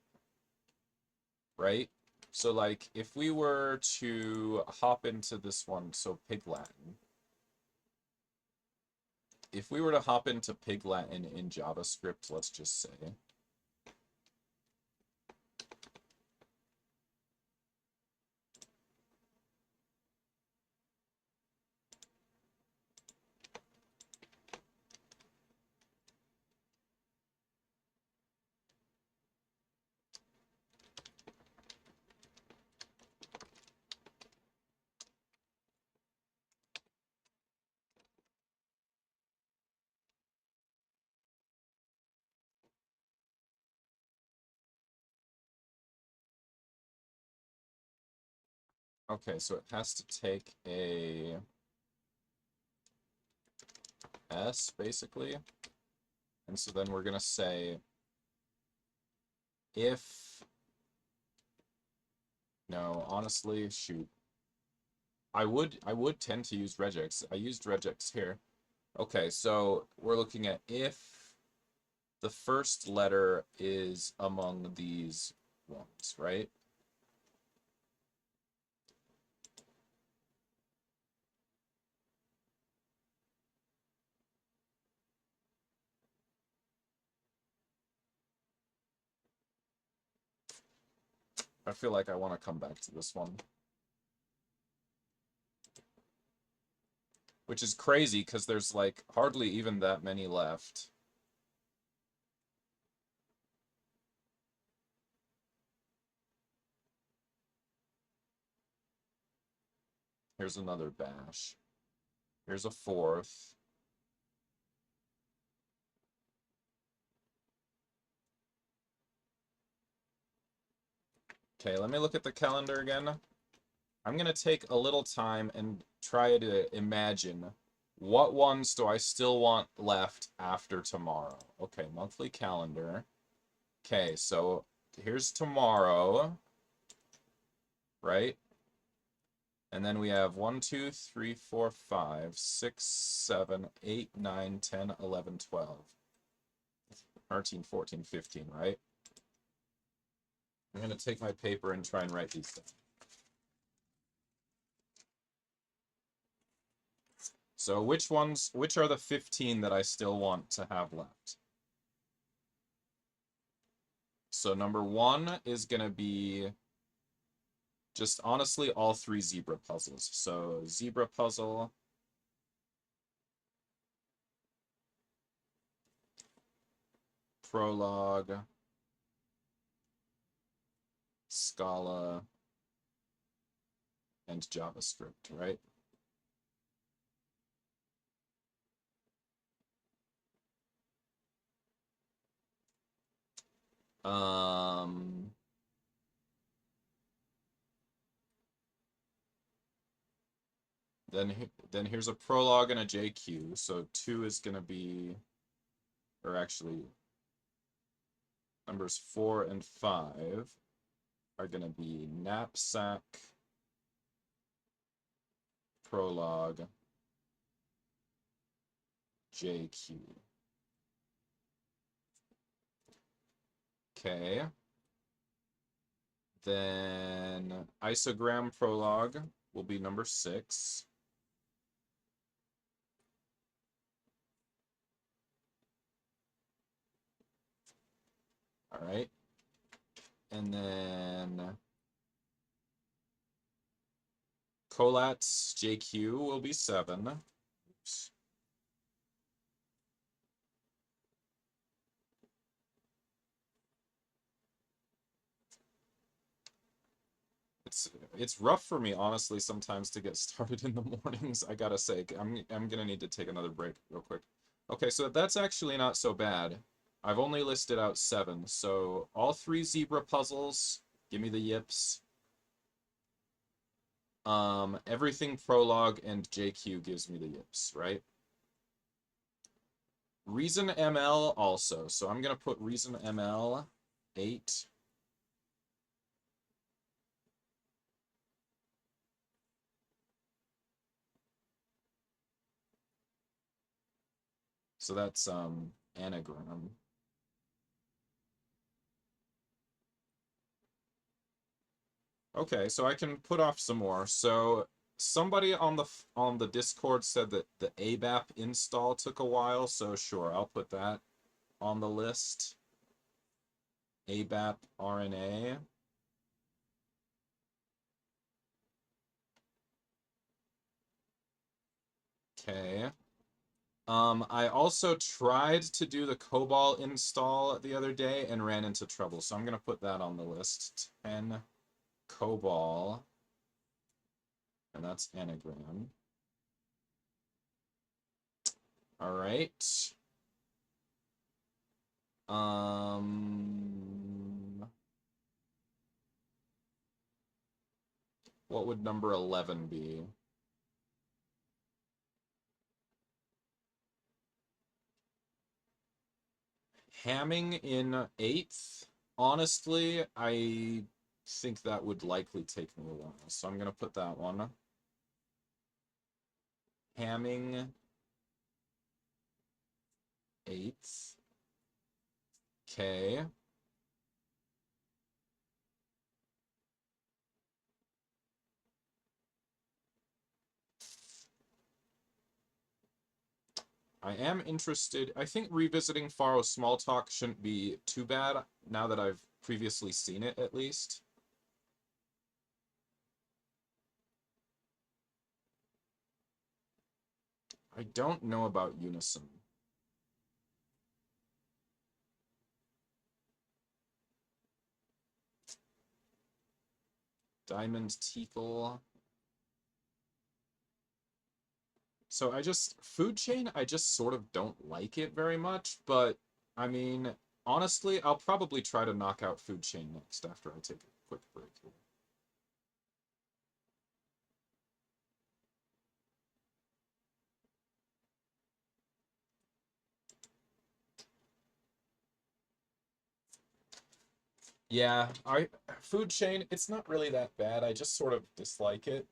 Right? So, like, if we were to hop into this one, so Pig Latin. If we were to hop into Pig Latin in JavaScript, let's just say. Okay, so it has to take a S, basically. And so then we're going to say if... No, honestly, shoot. I would tend to use regex. I used regex here. Okay, so we're looking at if the first letter is among these ones, right? I feel like I want to come back to this one. Which is crazy, because there's, like, hardly even that many left. Here's another bash. Here's a fourth. Okay, let me look at the calendar again. I'm going to take a little time and try to imagine what ones do I still want left after tomorrow. Okay, monthly calendar. Okay, so here's tomorrow, right? And then we have 1, 2, 3, 4, 5, 6, 7, 8, 9, 10, 11, 12. 13, 14, 15, right? I'm going to take my paper and try and write these down. So which are the 15 that I still want to have left? So number 1 is going to be just honestly all 3 zebra puzzles. So zebra puzzle, prologue, Scala, and JavaScript, right? Then here's a prologue and a JQ. So 2 is going to be, or actually, numbers 4 and 5 are going to be knapsack, prologue, JQ. Okay. Then isogram prologue will be number 6. All right. And then Colat's JQ will be 7. Oops. It's rough for me, honestly, sometimes to get started in the mornings, I gotta say. I'm gonna need to take another break real quick. Okay, so that's actually not so bad. I've only listed out 7, so all 3 zebra puzzles, give me the yips. Everything prologue and JQ gives me the yips, right? Reason ML also, so I'm gonna put Reason ML 8. So that's anagram. Okay, so I can put off some more. So somebody on the Discord said that the ABAP install took a while, so sure, I'll put that on the list. ABAP RNA. Okay. I also tried to do the COBOL install the other day and ran into trouble, so I'm gonna put that on the list. 10 COBOL, and that's anagram. All right. What would number 11 be? Hamming in 8th? Honestly, I think that would likely take me a while, so I'm gonna put that one. Hamming 8th. Okay. I am interested. I think revisiting Faro Smalltalk shouldn't be too bad now that I've previously seen it, at least. I don't know about Unison. Diamond Teakle. So food chain, I just sort of don't like it very much, but I mean, honestly, I'll probably try to knock out food chain next after I take a quick break here. Yeah, food chain, it's not really that bad. I just sort of dislike it.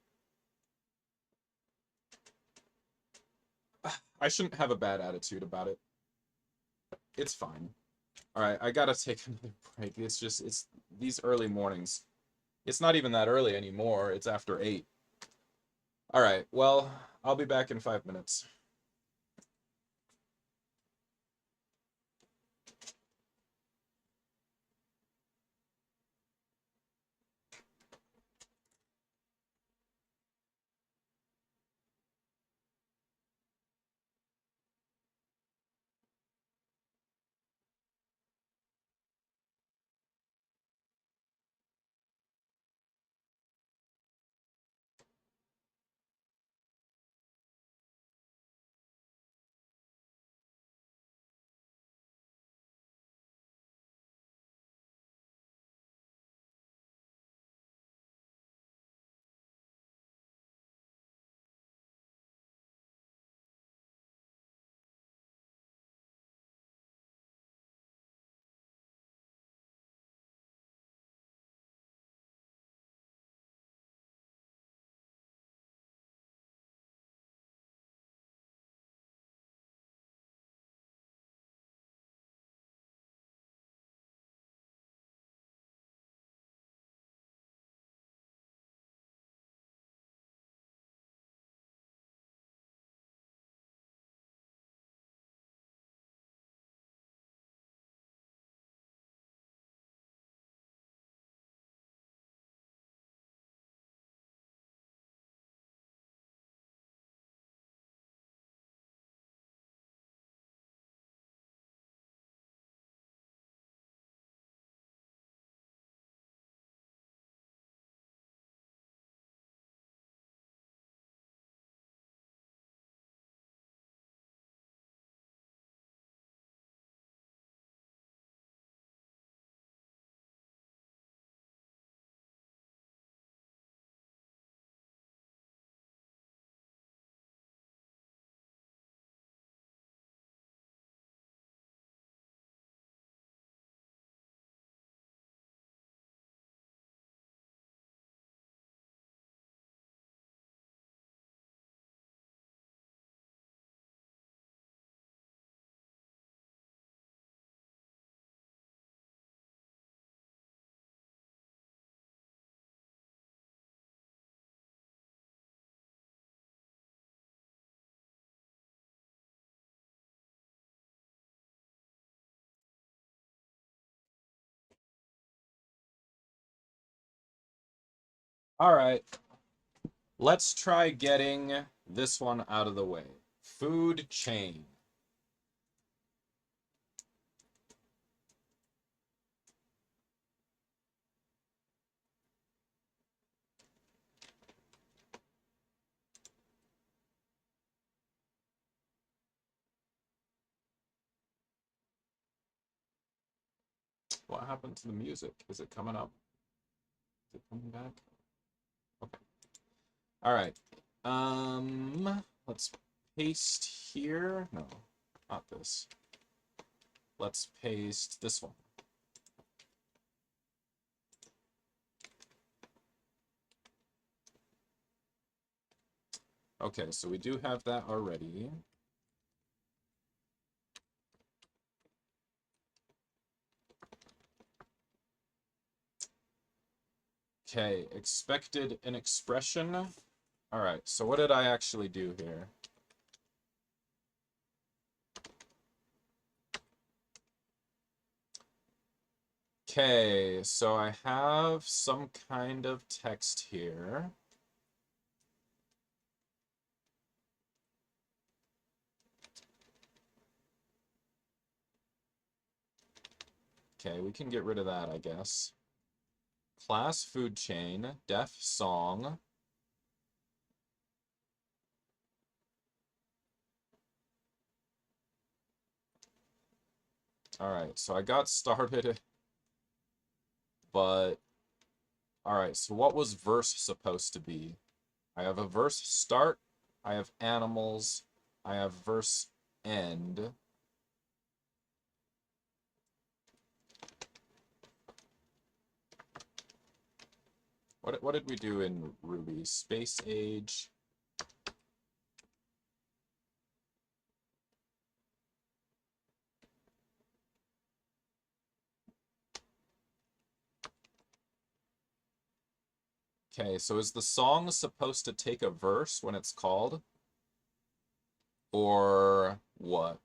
I shouldn't have a bad attitude about it. It's fine. All right, I gotta take another break. It's these early mornings. It's not even that early anymore. It's after 8. All right, well, I'll be back in 5 minutes. All right, let's try getting this one out of the way. Food chain. What happened to the music? Is it coming up? Is it coming back? Okay. All right. Let's paste here. No, not this. Let's paste this one. Okay, so we do have that already. Okay, expected an expression. All right, so what did I actually do here? Okay, so I have some kind of text here. Okay, we can get rid of that, I guess. Class food chain, def song. All right, so I got started, but all right, so what was verse supposed to be? I have a verse start, I have animals, I have verse end. What did we do in Ruby? Space age. Okay, so is the song supposed to take a verse when it's called? Or what?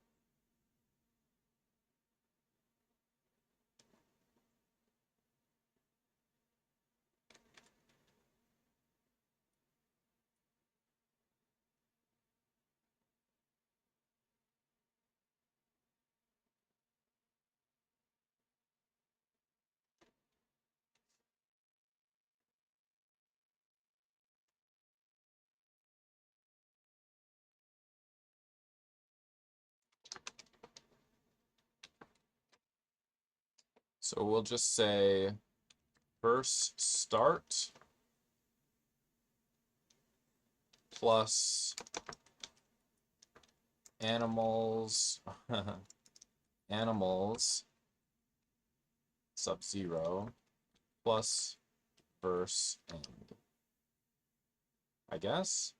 So we'll just say first start plus animals animals sub-0 plus verse end, I guess.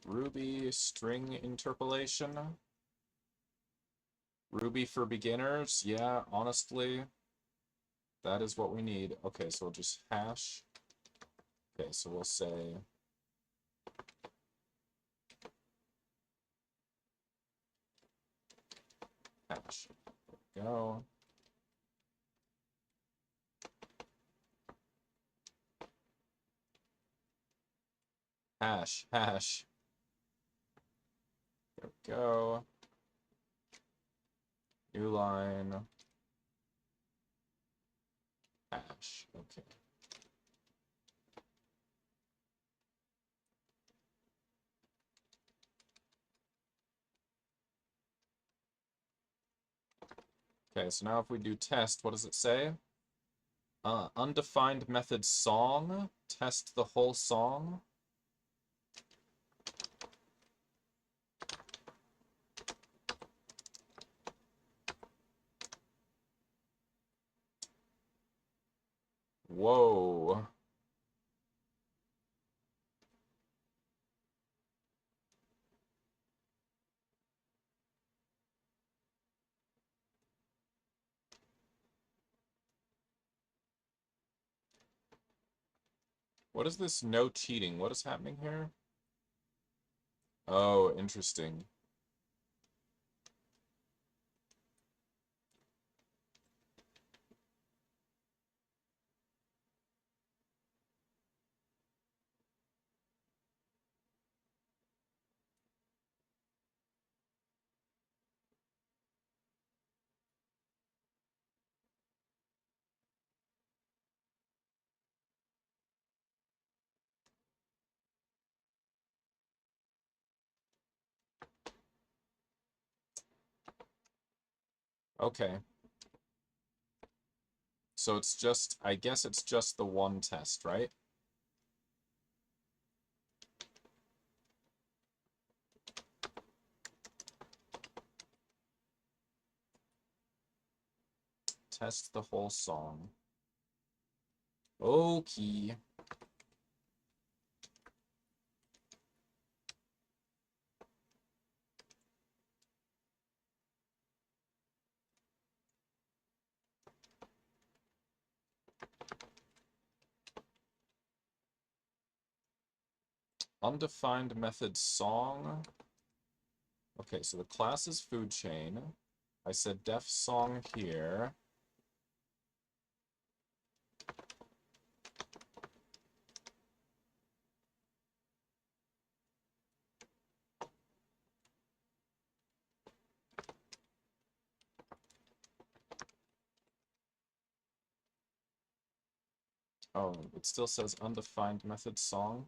Ruby string interpolation. Ruby for beginners. Yeah, honestly, that is what we need. Okay, so we'll just hash. Okay, so we'll say hash. There we go. Hash, hash. There we go. New line. Hash. Okay. Okay, so now if we do test, what does it say? Undefined method song. Test the whole song. Whoa. What is this no cheating? What is happening here? Oh, interesting. Okay. So it's just, I guess it's just the one test, right? Test the whole song. Okay. Undefined method song. Okay, so the class is food chain. I said def song here. Oh, it still says undefined method song.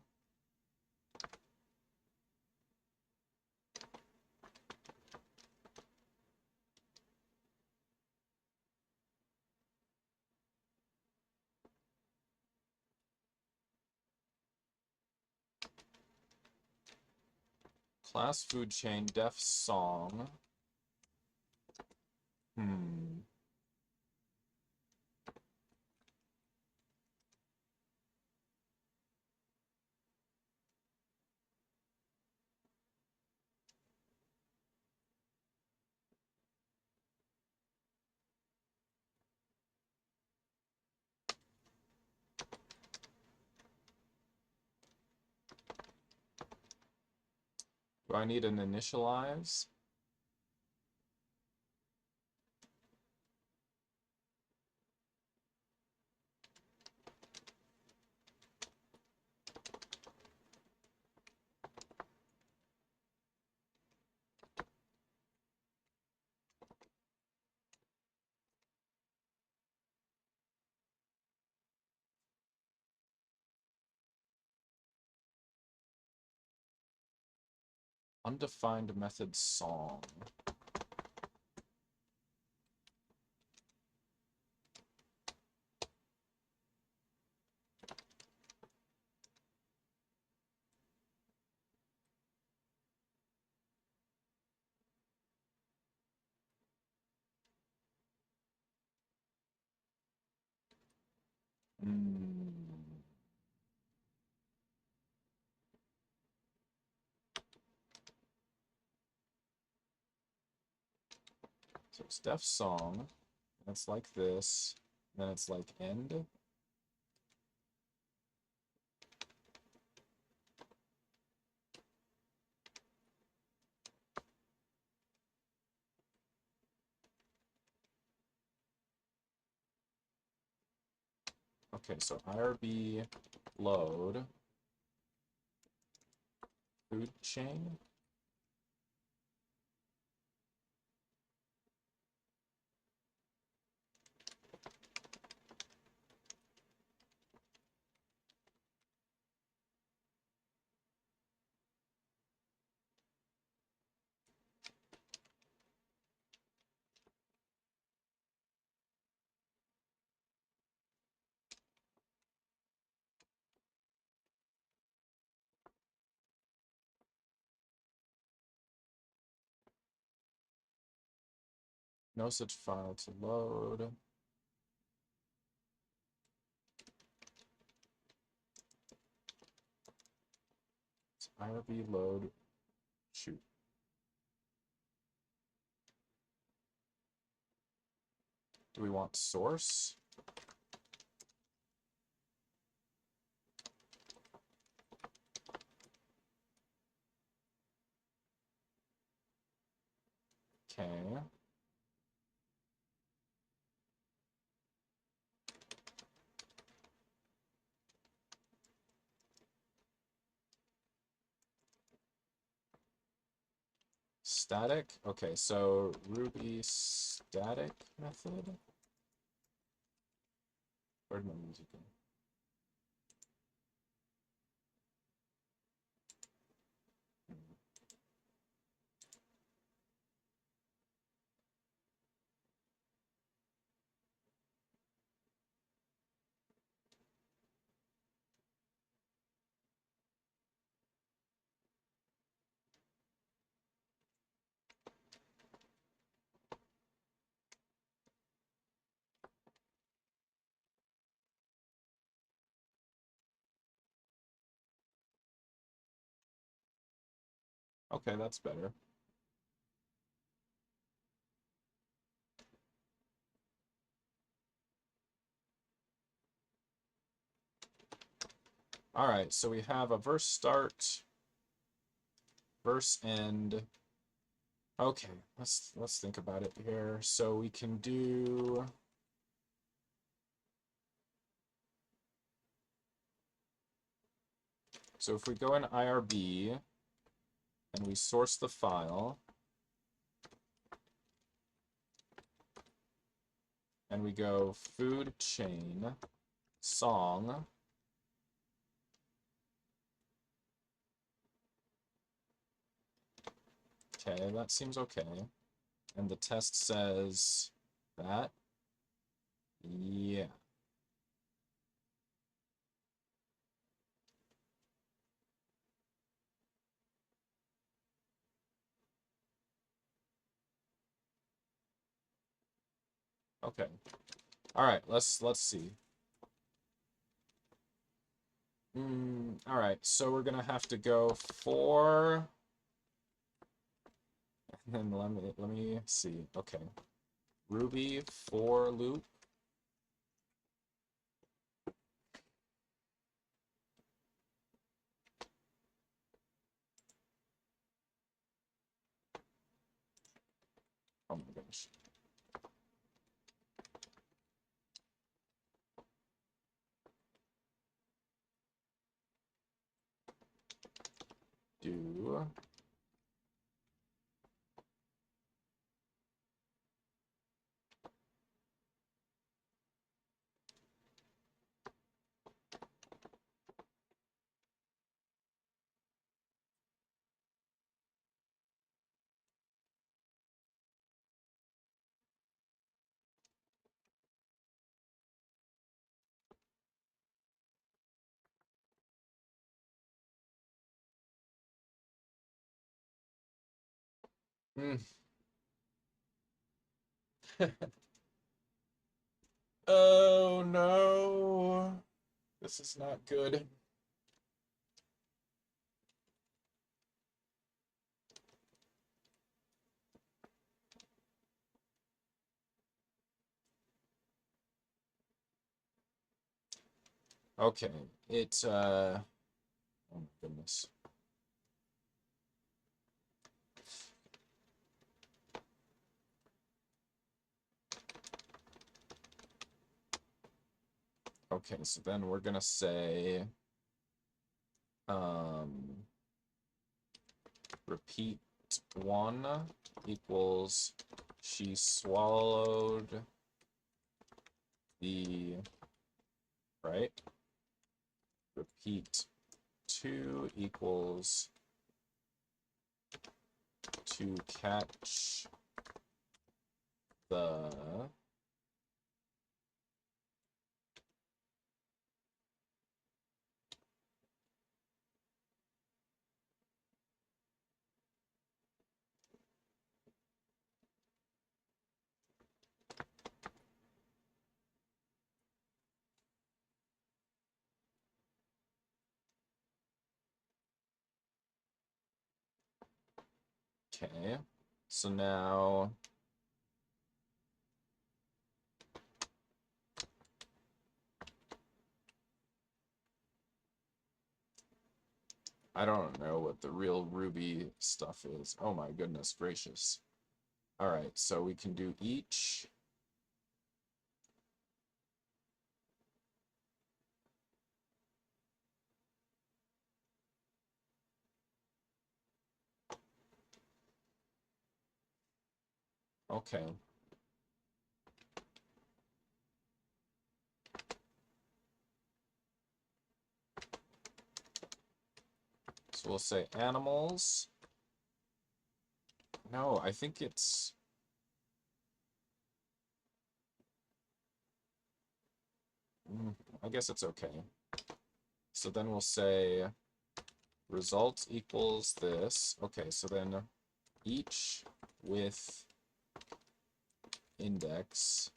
Class food chain def song. I need an initialize? Undefined method song. So it's def song, and it's like this, and then it's like end. Okay, so IRB load food chain. No such file to load. It's IRB load shoot. Do we want source? Okay. Static? Okay, so Ruby static method? Where'd my music go? Okay, that's better. All right, so we have a verse start, verse end. Okay, let's think about it here. So we can do so if we go in IRB and we source the file and we go food chain song. Okay, that seems okay. And the test says that. Yeah. Okay. All right, let's see. All right, so we're gonna have to go for, and then let me see. Okay, Ruby for loop. gosh. Do Hmm. Oh no. This is not good. Okay. Oh my goodness. Okay, so then we're gonna say repeat 1 equals she swallowed the, right? Repeat 2 equals to catch the okay. So now I don't know what the real Ruby stuff is. Oh my goodness gracious. All right, so we can do each. Okay. So we'll say animals. No, I think it's I guess it's okay. So then we'll say result equals this. Okay, so then each with index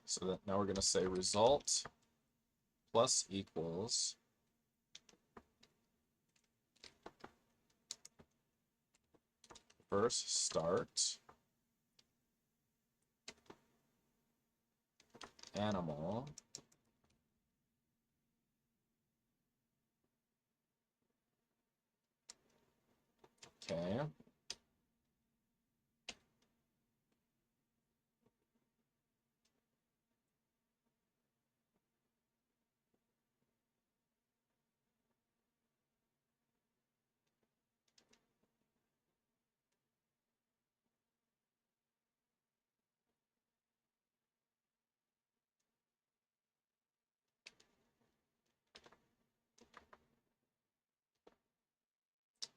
so that now we're going to say result plus equals first start animal okay.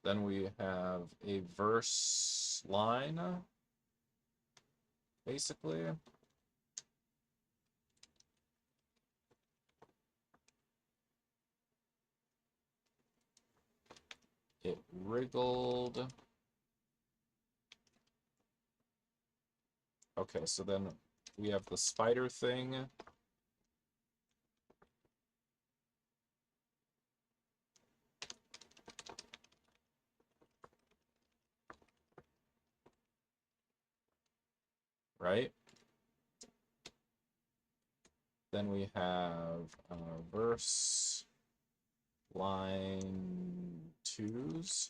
Then we have a verse line, basically. It wriggled Okay, so then we have the spider thing. Right? Then we have verse line 2s.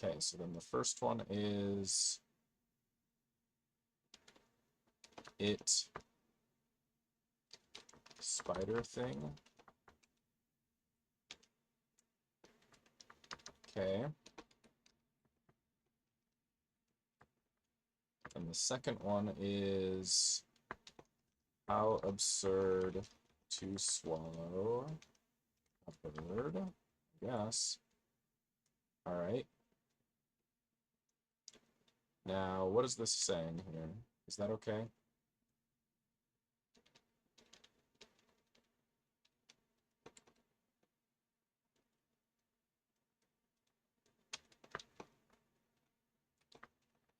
Okay, so then the first one is it spider thing. Okay. And the second one is how absurd to swallow a bird. Yes. All right. Now, what is this saying here? Is that okay?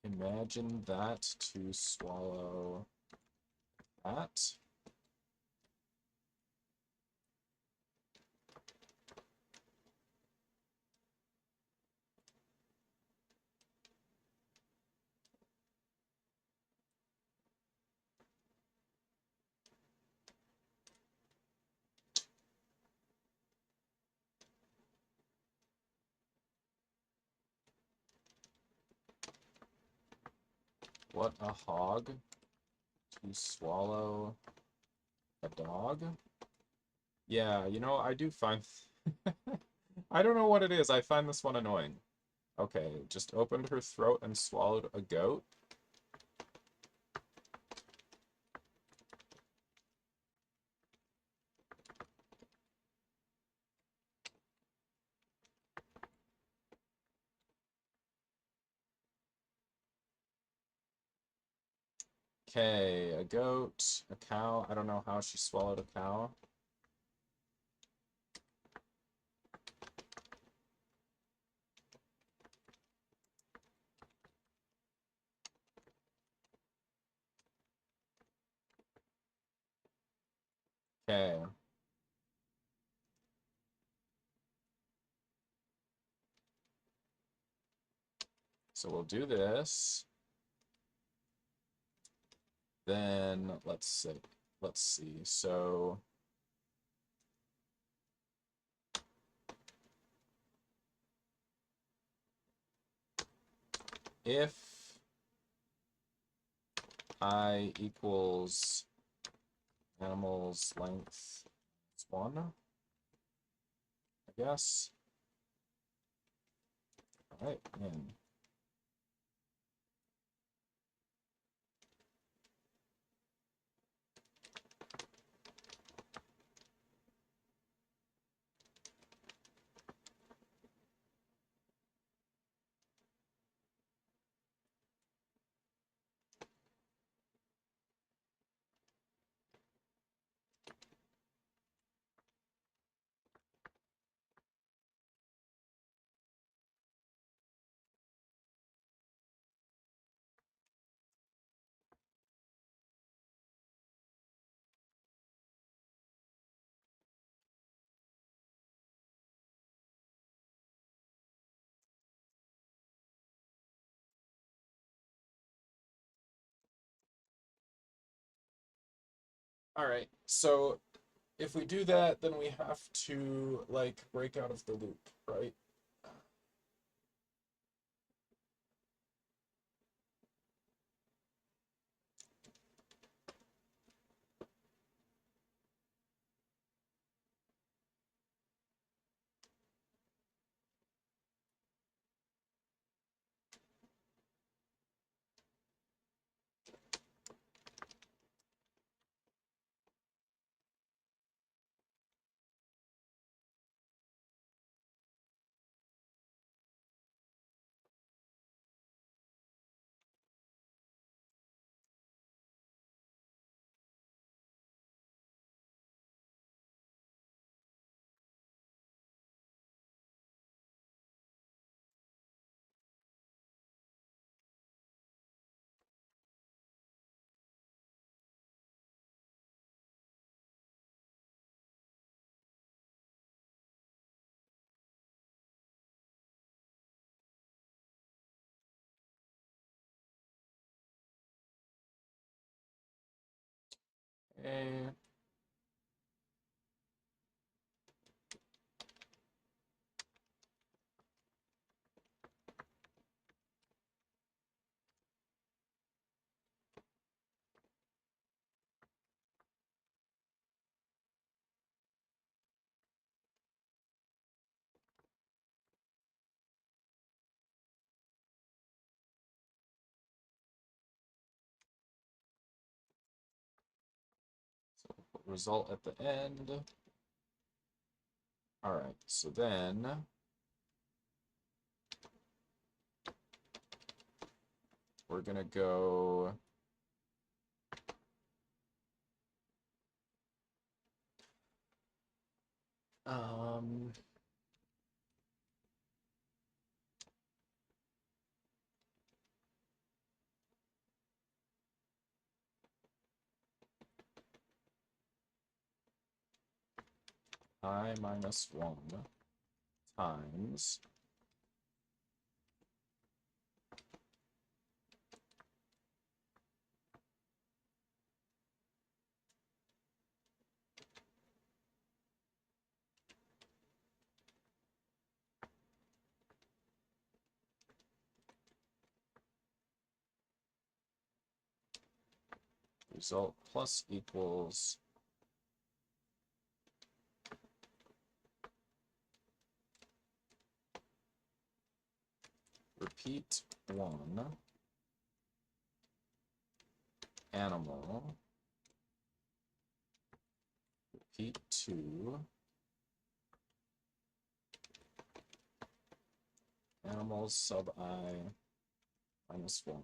Imagine that to swallow that. What a hog to swallow a dog. Yeah, you know, I do find... I don't know what it is. I find this one annoying. Okay, just opened her throat and swallowed a goat. Okay, a goat, a cow. I don't know how she swallowed a cow. Okay. So we'll do this. Then let's see. So if I equals animals length is 1, I guess. All right, in. All right, so if we do that, then we have to like break out of the loop, right? Okay. So result at the end. All right, so then we're gonna go um I minus 1 times result plus equals repeat 1 animal, repeat 2 animals sub I minus 1.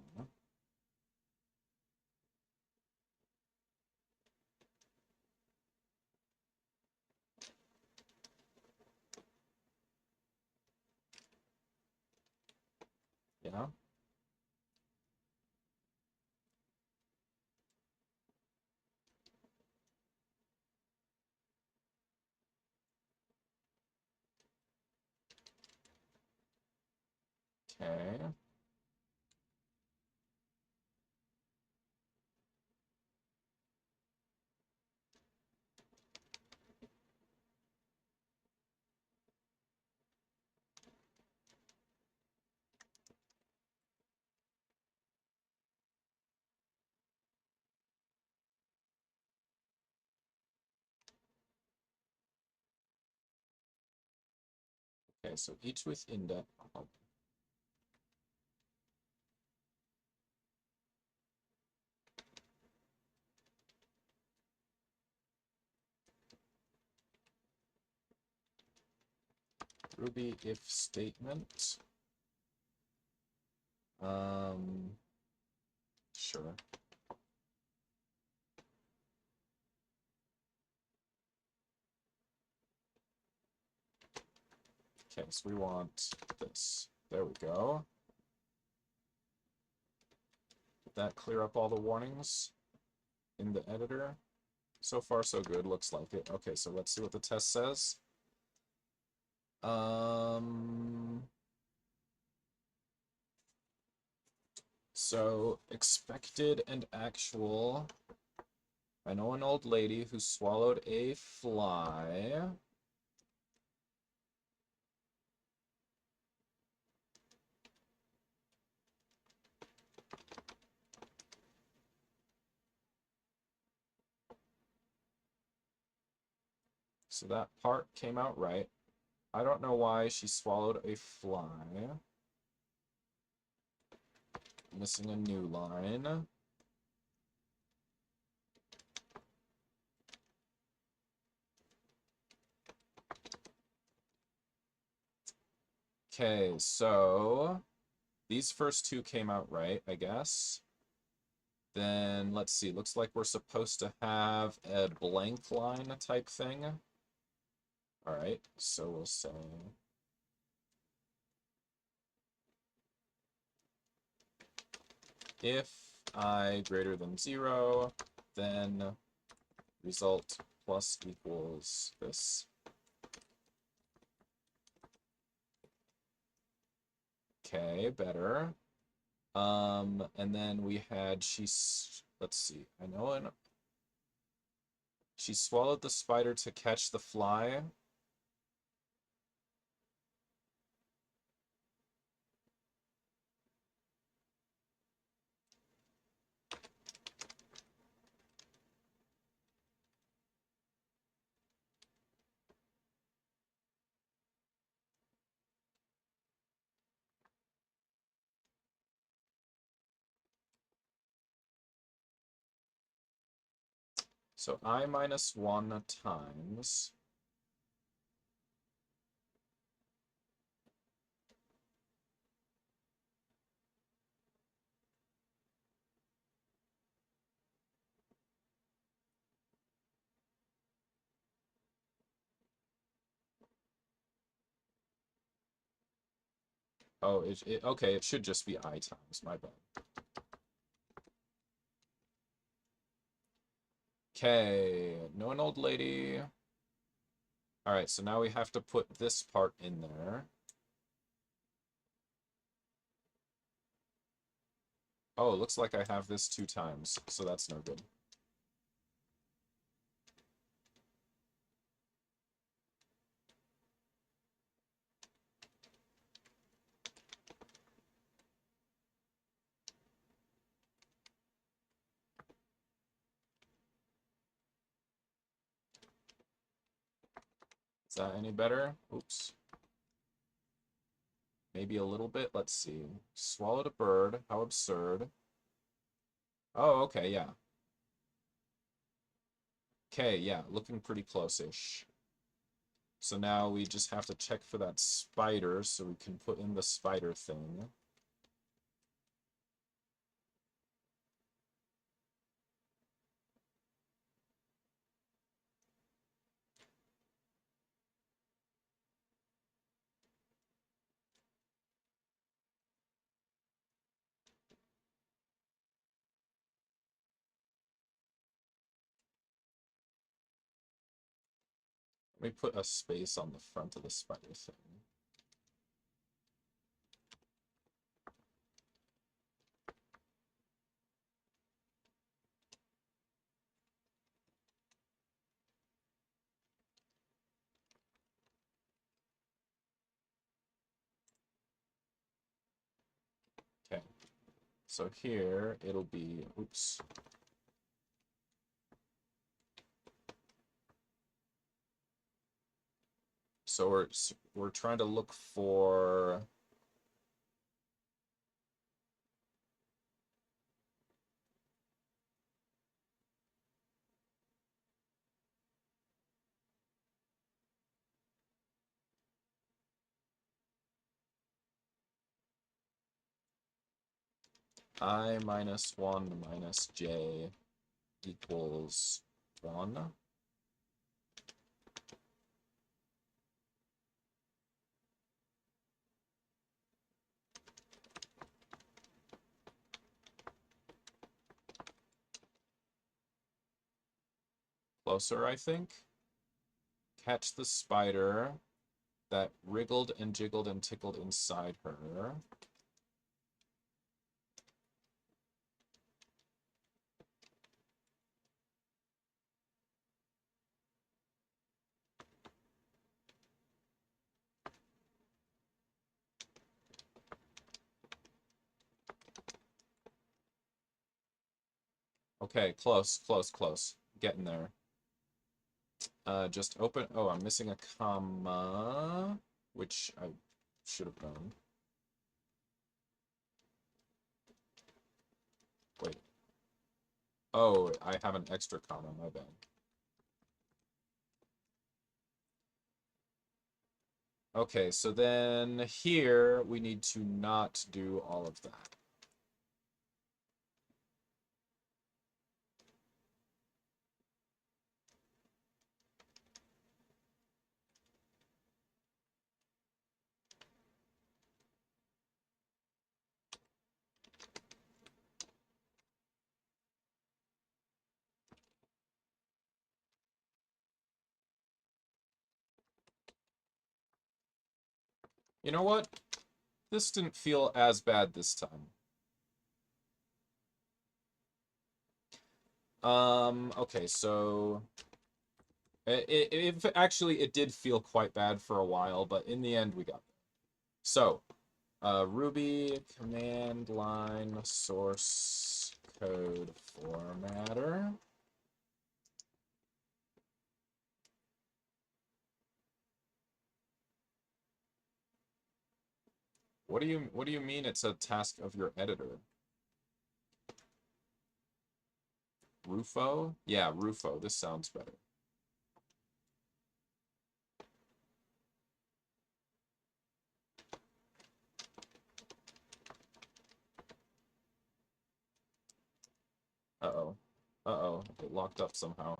Yeah. Okay. Okay, so each with indent. Oh, Ruby if statement. Sure. Okay, so we want this. There we go. Did that clear up all the warnings in the editor? So far, so good. Looks like it. Okay, so let's see what the test says. So expected and actual. I know an old lady who swallowed a fly. So that part came out right. I don't know why she swallowed a fly. Missing a new line. Okay, so these first two came out right, I guess. Then let's see, looks like we're supposed to have a blank line type thing. All right, so we'll say if I greater than 0, then result plus equals this. Okay, better. And then we had let's see, I know She swallowed the spider to catch the fly. So I minus 1 times. Oh, okay, it should just be I times, my bad. Okay, no an old lady. All right, so now we have to put this part in there. Oh, it looks like I have this 2 times, so that's no good. Is that any better? Oops. Maybe a little bit. Let's see. Swallowed a bird. How absurd. Oh, okay, yeah. Okay, yeah, looking pretty close-ish. So now we just have to check for that spider so we can put in the spider thing. Let me put a space on the front of the spider thing. Okay. So here it'll be, oops. So we're trying to look for I minus 1 minus j equals 1. Closer, I think. Catch the spider that wriggled and jiggled and tickled inside her. Okay, close, close, close. Getting there. Just open. Oh, I'm missing a comma, which I should have done. Wait. Oh, I have an extra comma, my bad. Okay, so then here we need to not do all of that. You know what? This didn't feel as bad this time. Okay, so Actually, it did feel quite bad for a while, but in the end, we got there. So, Ruby command line source code formatter. What do you mean it's a task of your editor? Rufo? Yeah, Rufo. This sounds better. Uh-oh. Uh-oh. It locked up somehow.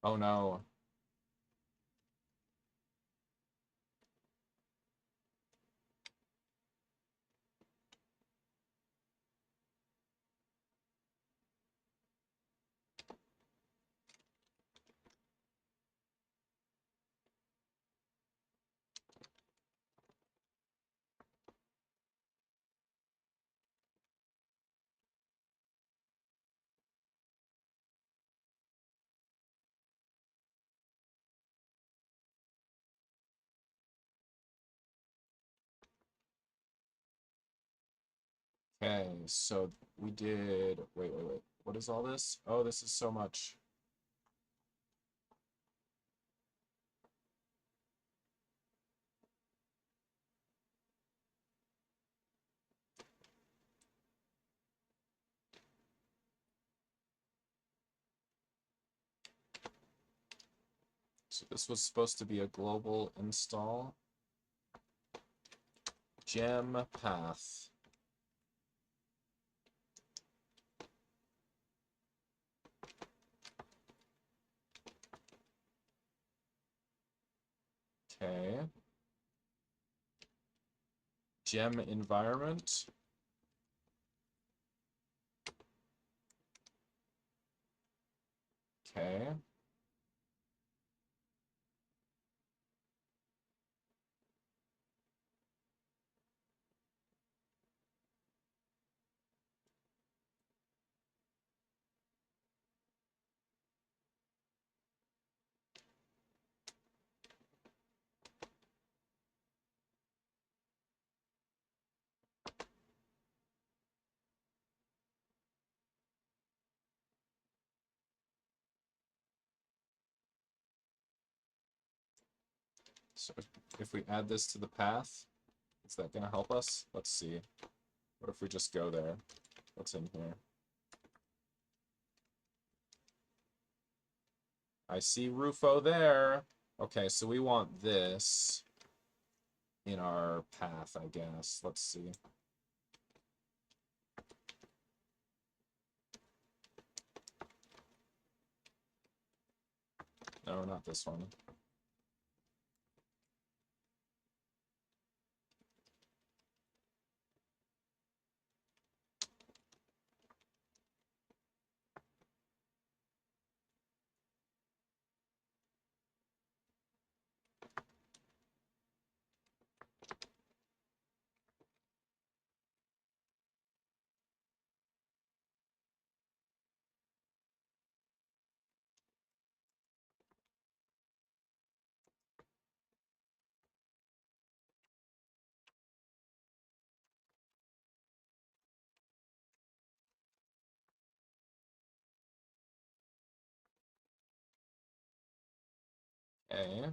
Oh no. Okay, so we did... Wait. What is all this? Oh, this is so much. So this was supposed to be a global install. Gem path. Okay. Gem environment. Okay. So if we add this to the path, is that going to help us? Let's see. What if we just go there? What's in here? I see Rufo there. Okay, so we want this in our path, I guess. Let's see. No, not this one. Okay.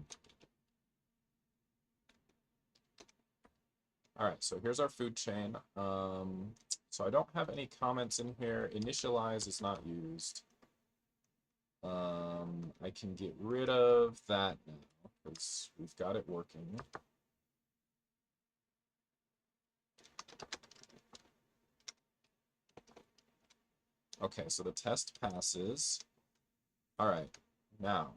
All right, so here's our food chain. So I don't have any comments in here. Initialize is not used. I can get rid of that now because we've got it working. Okay, so the test passes. All right, now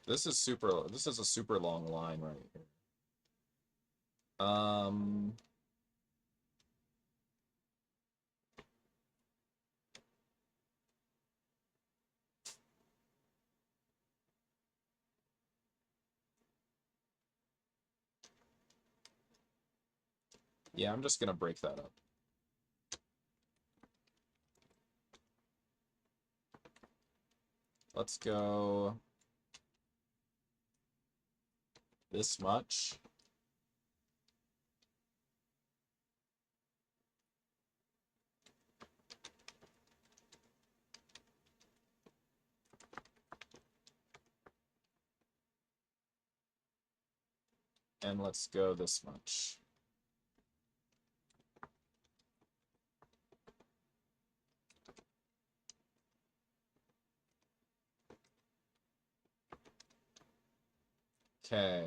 this is a super long line right here. Yeah, I'm just gonna break that up. Let's go this much. And let's go this much. Okay.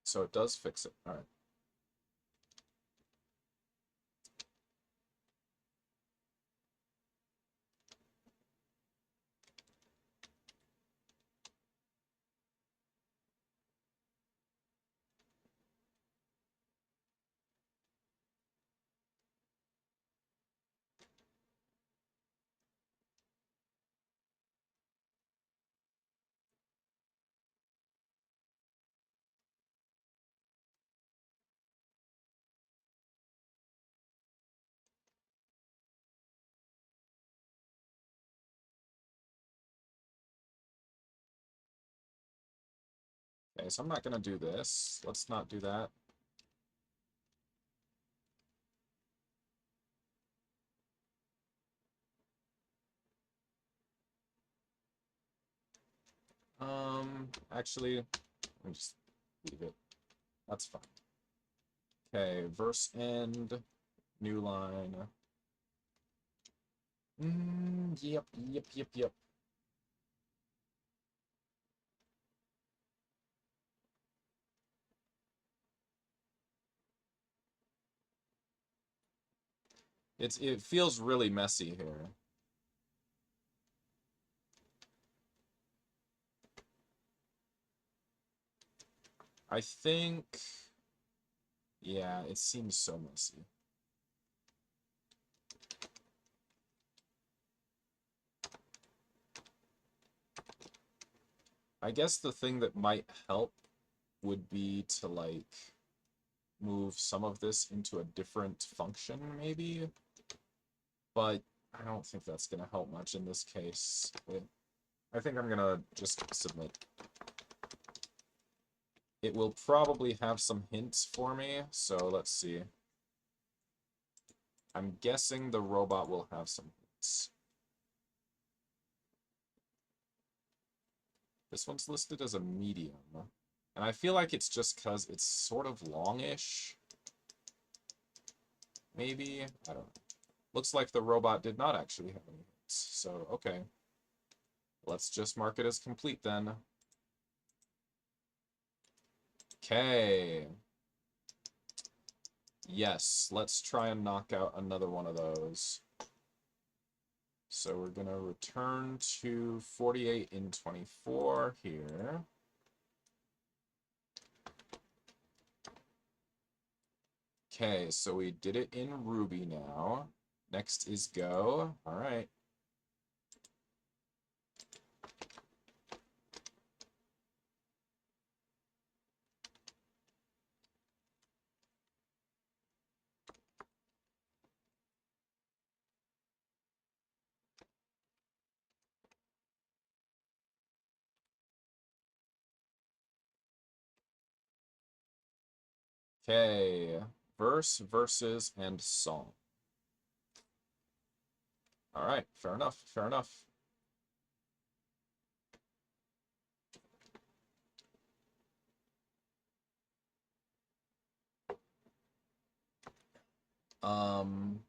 So it does fix it. All right. Okay, so I'm not going to do this. Let's not do that. Actually, let me just leave it. That's fine. Okay, verse end, new line. Yep. It feels really messy here. I think, yeah, it seems so messy. I guess the thing that might help would be to, like, move some of this into a different function, maybe? But I don't think that's going to help much in this case. I think I'm going to just submit. It will probably have some hints for me, so let's see. I'm guessing the robot will have some hints. This one's listed as a medium. And I feel like it's just because it's sort of longish. Maybe? I don't know. Looks like the robot did not actually have any hints. So, okay. Let's just mark it as complete then. Okay. Yes, let's try and knock out another one of those. So we're going to return to 48 in 24 here. Okay, so we did it in Ruby now. Next is Go. All right. Okay, verse, verses, and song. All right, fair enough, fair enough. Um,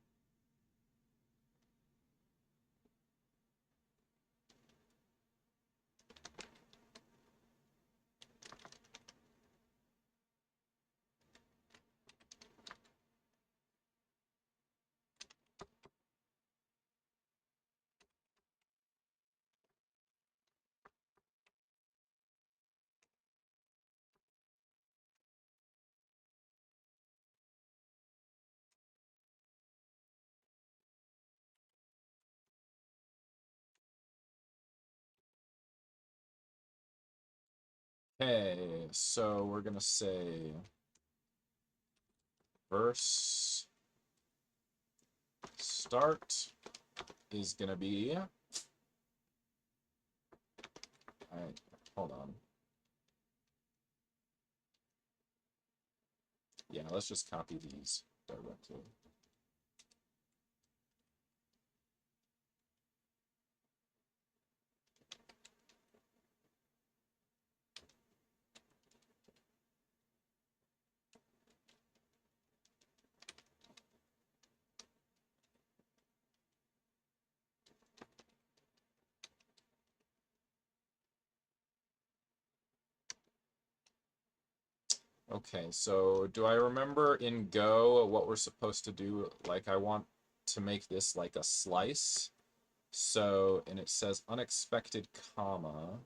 Okay, so we're gonna say verse start is gonna be, hold on. Yeah, let's just copy these directly. Okay, so do I remember in Go what we're supposed to do? Like, I want to make this like a slice. So, and it says unexpected comma.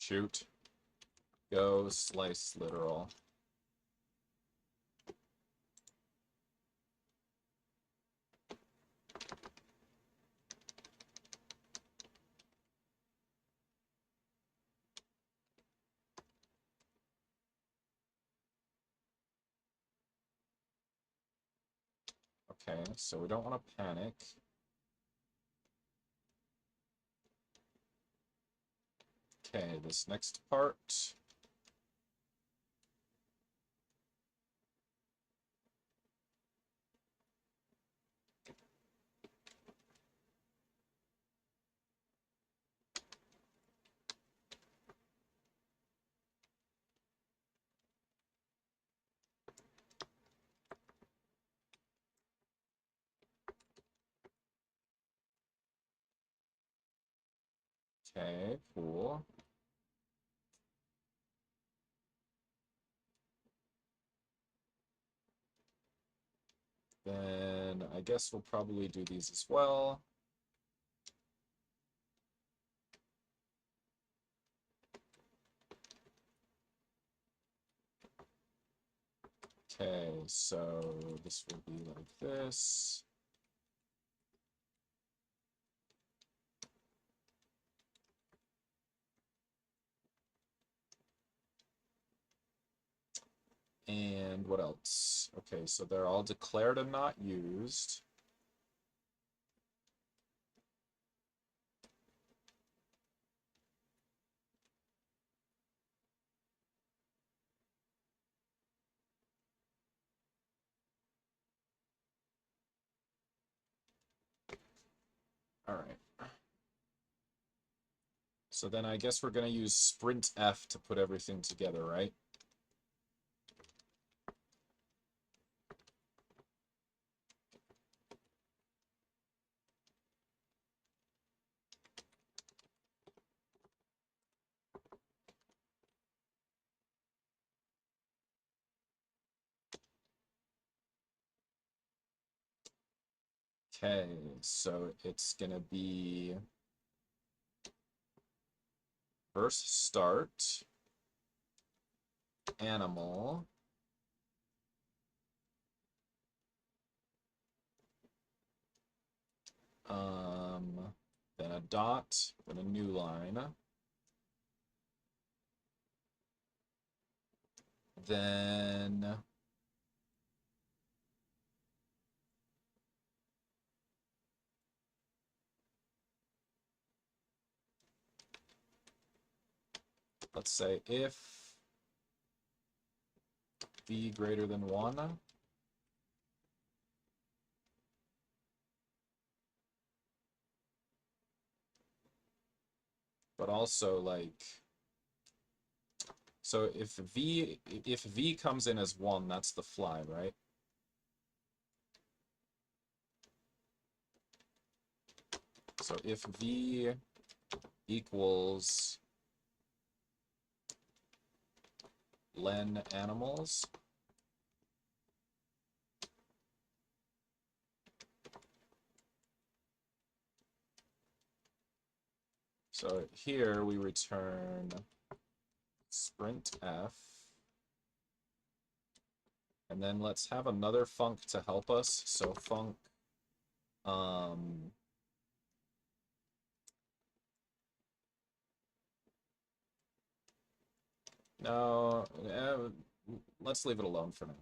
Shoot. Go slice literal. Okay, so we don't want to panic. Okay, this next part. Okay, cool. Then I guess we'll probably do these as well. Okay, so this will be like this. And what else? Okay, so they're all declared and not used. All right. So then I guess we're going to use sprint F to put everything together, right? Okay, so it's going to be first start, animal, then a dot, then a new line, then let's say if v greater than 1, but also like, so if v comes in as 1, that's the fly, right? So if v equals len animals. So here we return sprintf, and then let's have another func to help us. So func, no, let's leave it alone for now.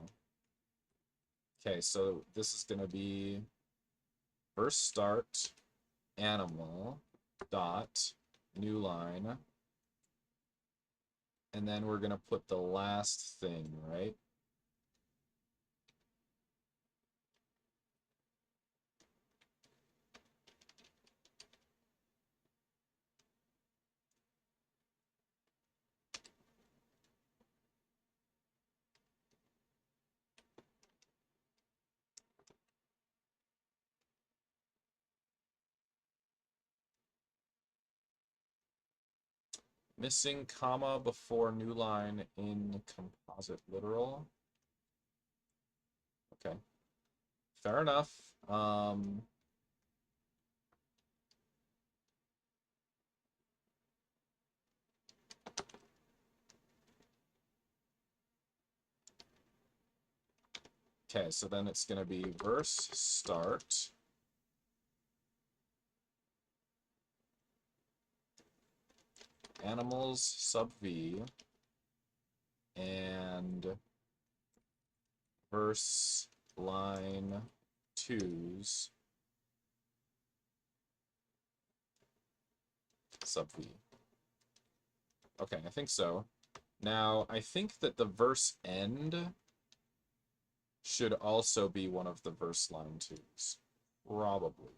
Okay, so this is going to be first start animal dot new line, and then we're going to put the last thing, right? Missing comma before new line in composite literal. Okay, fair enough. Okay, so then it's going to be verse start animals sub v and verse line 2's sub v. Okay, I think so. Now, I think that the verse end should also be one of the verse line 2's. Probably.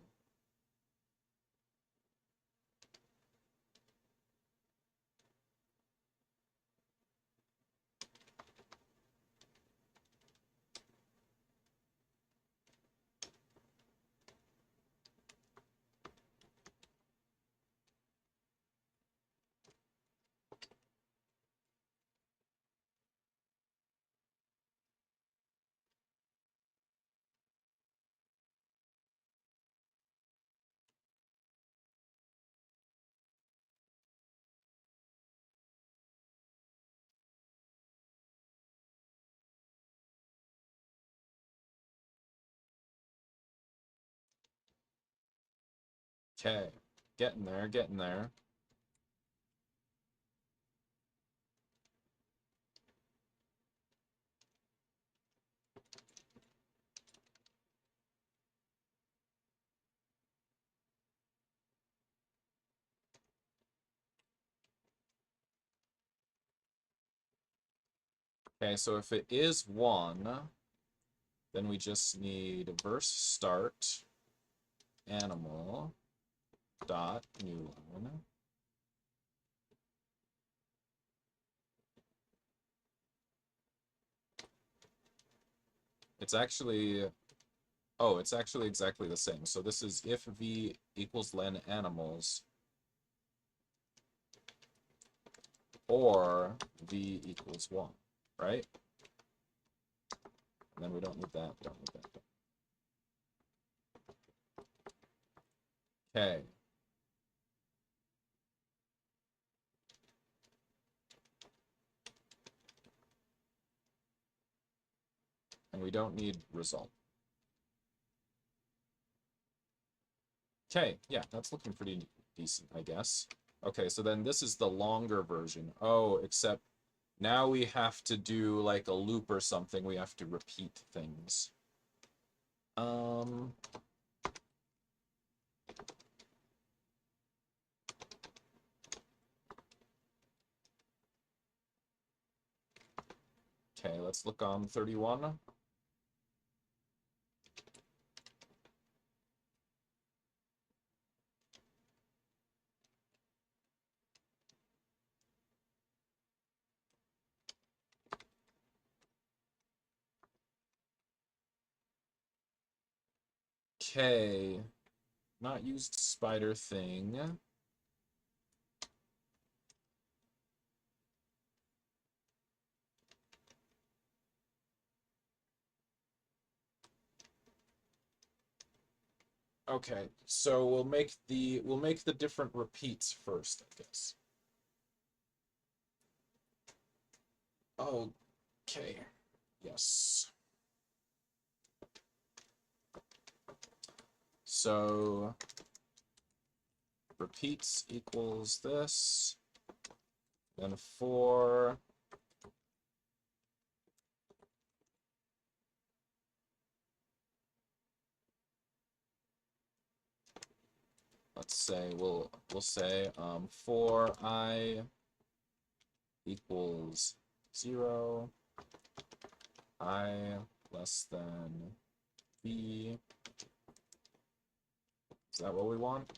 Okay, getting there, getting there. Okay, so if it is 1, then we just need verse start animal dot new line. It's actually, oh, it's actually exactly the same. So this is if v equals len animals or v equals 1, right? And then we don't need that, don't need that. Okay. And we don't need result. Okay, yeah, that's looking pretty decent, I guess. Okay, so then this is the longer version. Oh, except now we have to do like a loop or something. We have to repeat things. Okay, let's look on 31. Okay, not used spider thing. Okay, so we'll make the different repeats first, I guess. Okay. Yes. So repeats equals this. Then 4. Let's say we'll say 4I equals 0, I less than b. Is that what we want?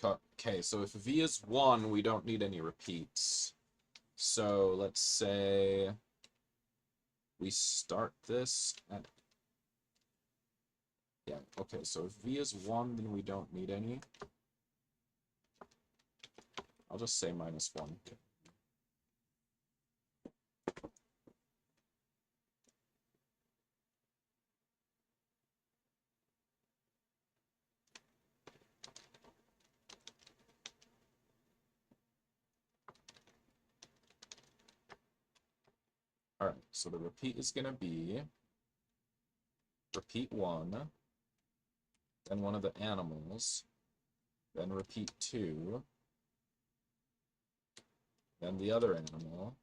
Okay, so if v is 1, we don't need any repeats. So let's say we start this at... Yeah, okay, so if v is 1, then we don't need any. I'll just say -1. Alright, so the repeat is going to be repeat 1, then one of the animals, then repeat 2, then the other animal,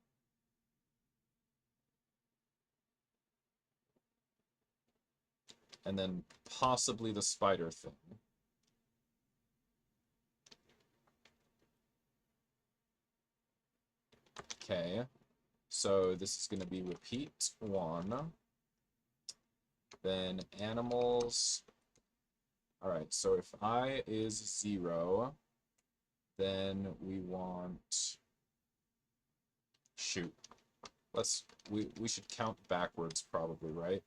and then possibly the spider thing. Okay, so this is going to be repeat 1, then animals. Alright, so if I is 0, then we want... Shoot. We should count backwards probably, right?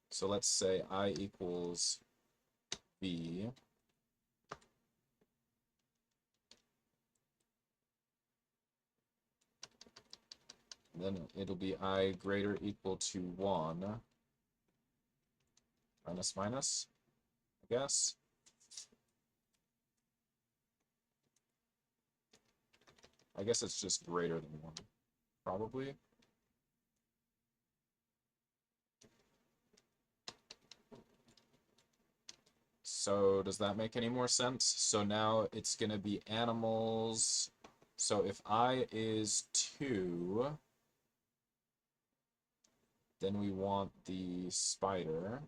So let's say I equals b. Then it'll be I greater equal to 1. Minus minus, I guess. I guess it's just greater than 1, probably. So does that make any more sense? So now it's going to be animals. So if I is 2, then we want the spider.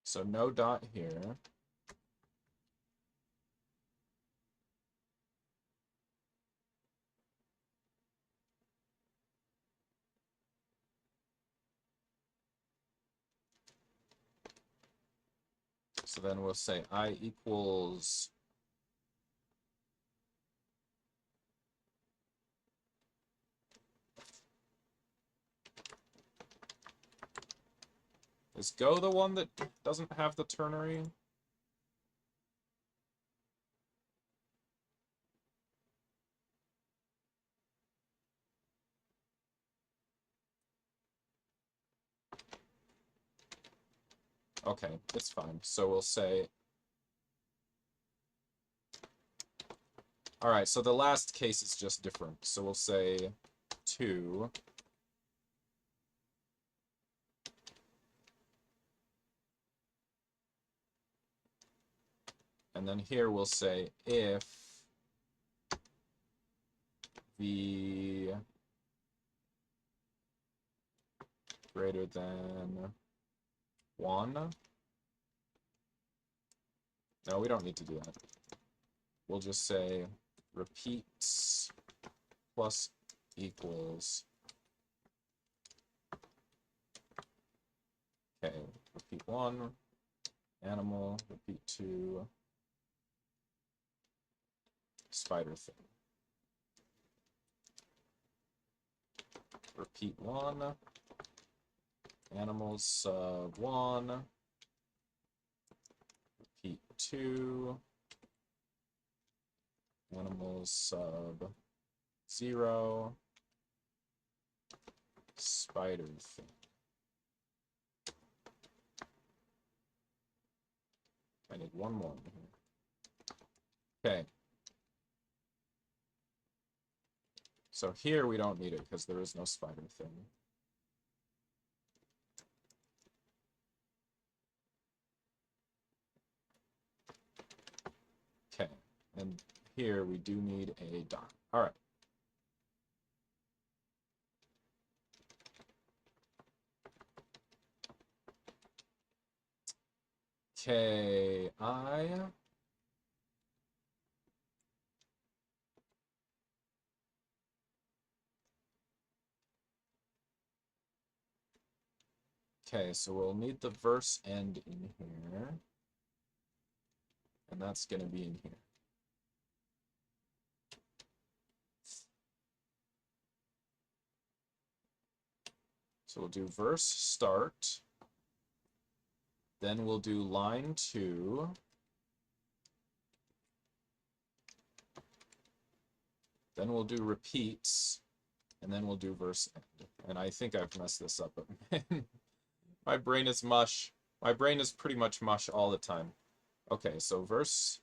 So no dot here. So then we'll say I equals... Is go the one that doesn't have the ternary? Okay, it's fine. So we'll say... Alright, so the last case is just different. So we'll say 2. And then here we'll say if v greater than 1. No, we don't need to do that. We'll just say repeats plus equals. Okay, repeat repeat 1, animal, repeat 2, spider thing. Repeat 1, animals sub 1, repeat 2, animals sub 0, spider thing. I need one more in here. Okay. So here we don't need it because there is no spider thing. Okay, and here we do need a dot. All right. Okay, okay, so we'll need the verse end in here, and that's going to be in here. So we'll do verse start, then we'll do line 2, then we'll do repeats, and then we'll do verse end. And I think I've messed this up, but my brain is mush. My brain is pretty much mush all the time. Okay, so verse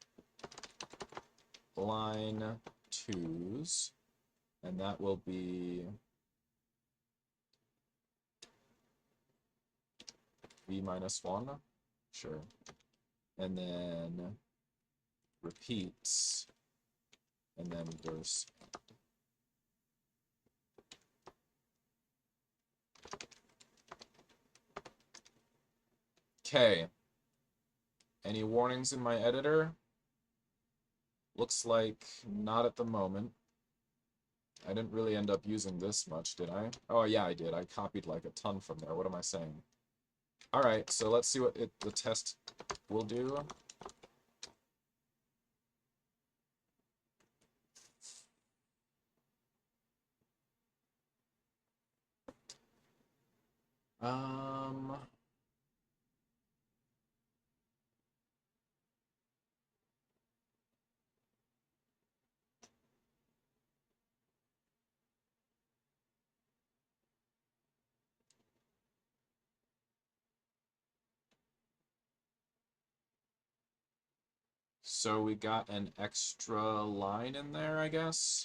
line 2s, and that will be v minus 1, sure. And then repeats, and then verse. Okay. Any warnings in my editor? Looks like not at the moment. I didn't really end up using this much, did I? Oh, yeah, I did. I copied like a ton from there. What am I saying? All right, so let's see what the test will do. So we got an extra line in there, I guess.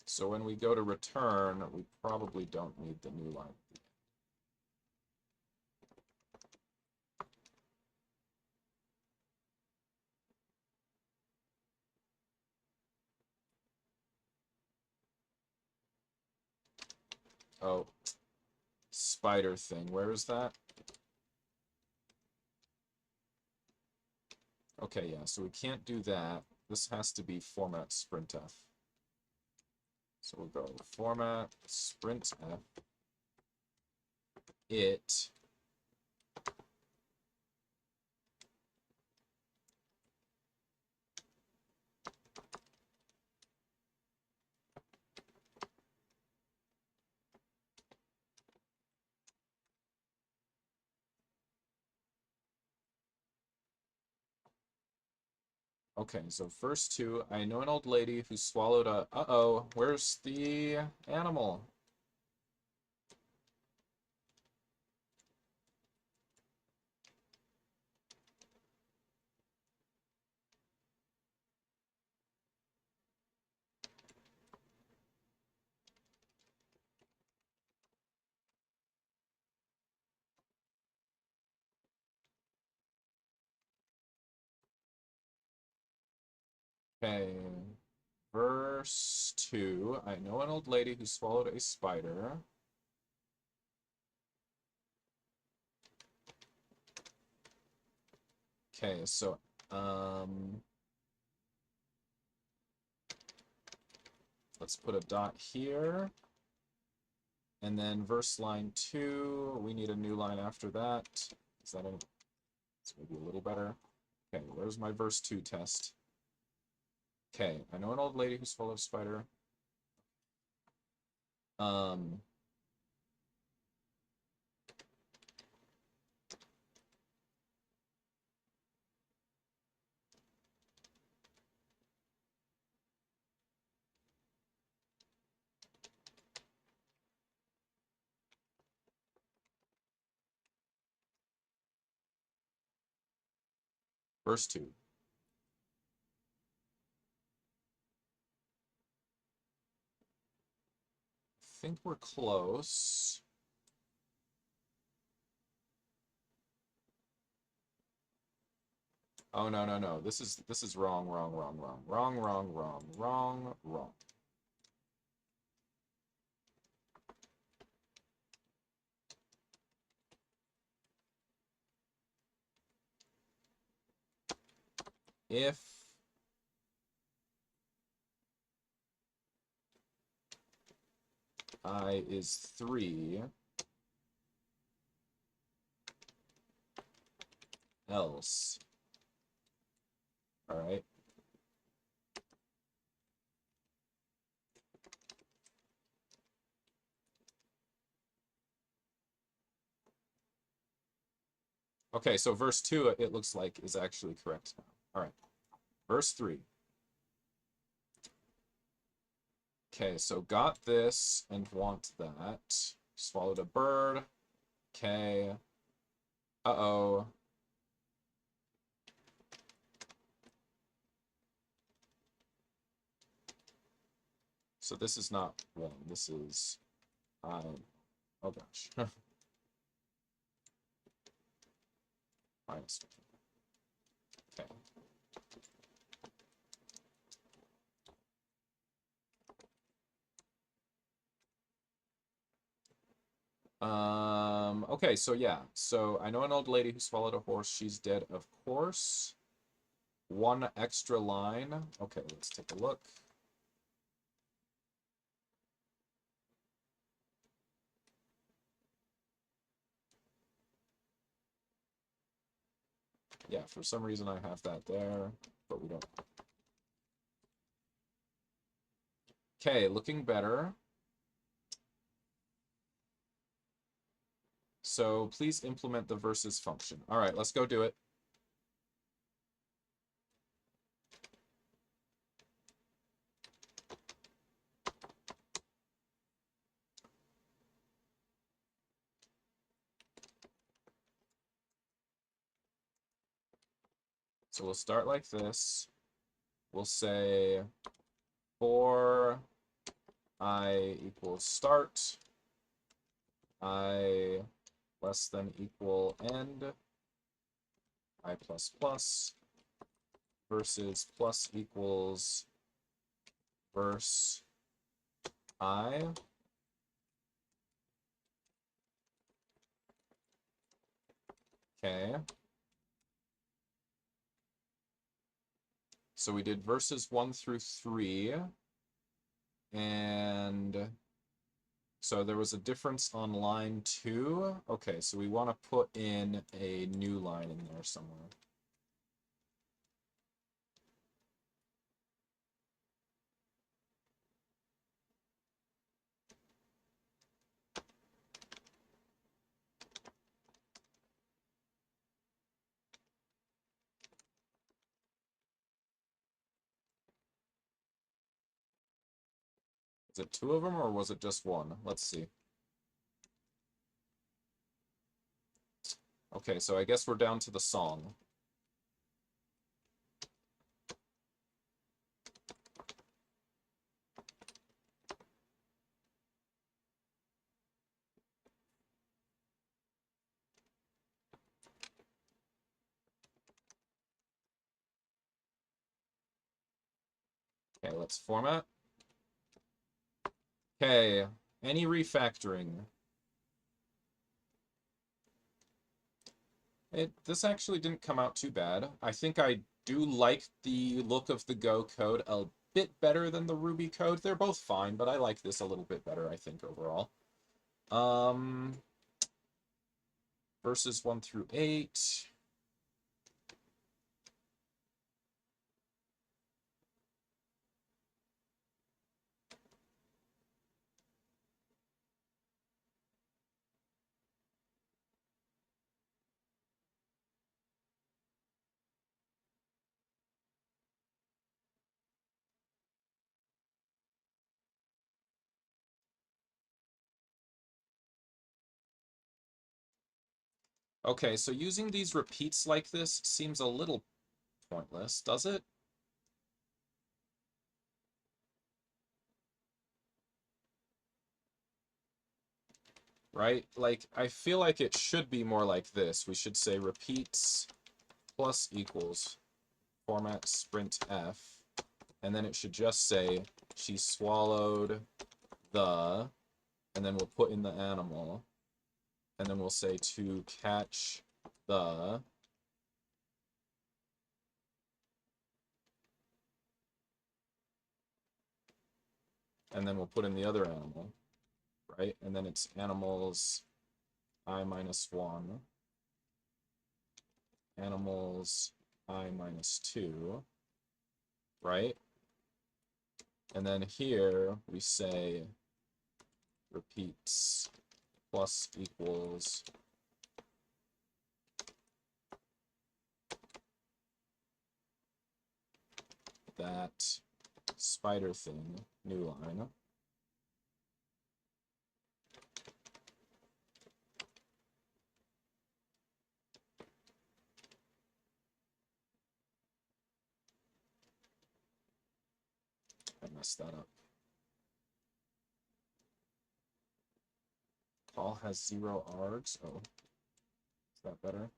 So when we go to return, we probably don't need the new line. Oh, spider thing. Where is that? Okay, yeah, so we can't do that. This has to be format sprintf. So we'll go format sprintf it Okay, so first two, I know an old lady who swallowed a, uh-oh, where's the animal? Okay, verse 2, I know an old lady who swallowed a spider. Okay, so Let's put a dot here. And then verse line 2, we need a new line after that. Is that a, it's maybe a little better. Okay, where's my verse 2 test? Okay, I know an old lady who swallowed a spider. Verse 2. I think we're close. Oh, no, no, no. This is wrong, wrong, wrong, wrong, wrong, wrong, wrong, wrong, wrong. If I is 3, else. All right. Okay, so verse 2, it looks like, is actually correct now. All right. Verse 3. Okay, so got this and want that. Swallowed a bird. Okay. Uh-oh. So this is not 1. This is... oh gosh. Minus 1. Okay. Okay, so yeah. So I know an old lady who swallowed a horse. She's dead, of course. 1 extra line. Okay, let's take a look. Yeah, for some reason I have that there, but we don't. Okay, looking better. So please implement the versus function. All right, let's go do it. So we'll start like this. We'll say for I equals start, I less than equal end, I plus plus, versus plus equals verse I. Okay. So we did verses 1 through 3. And so there was a difference on line 2. Okay, so we want to put in a new line in there somewhere. Is it 2 of them or was it just 1? Let's see. Okay, so I guess we're down to the song. Okay, let's format. Okay, any refactoring? This actually didn't come out too bad. I think I do like the look of the Go code a bit better than the Ruby code. They're both fine, but I like this a little bit better, I think, overall. Verses 1 through 8. Okay, so using these repeats like this seems a little pointless, does it? Right? Like, I feel like it should be more like this. We should say repeats plus equals format sprint f, and then it should just say she swallowed the, and then we'll put in the animal, and then we'll say to catch the, and then we'll put in the other animal, right? And then it's animals I minus 1, animals I minus 2, right? And then here we say repeats plus equals that spider thing, new line. I messed that up. Call has 0 args. Oh, is that better?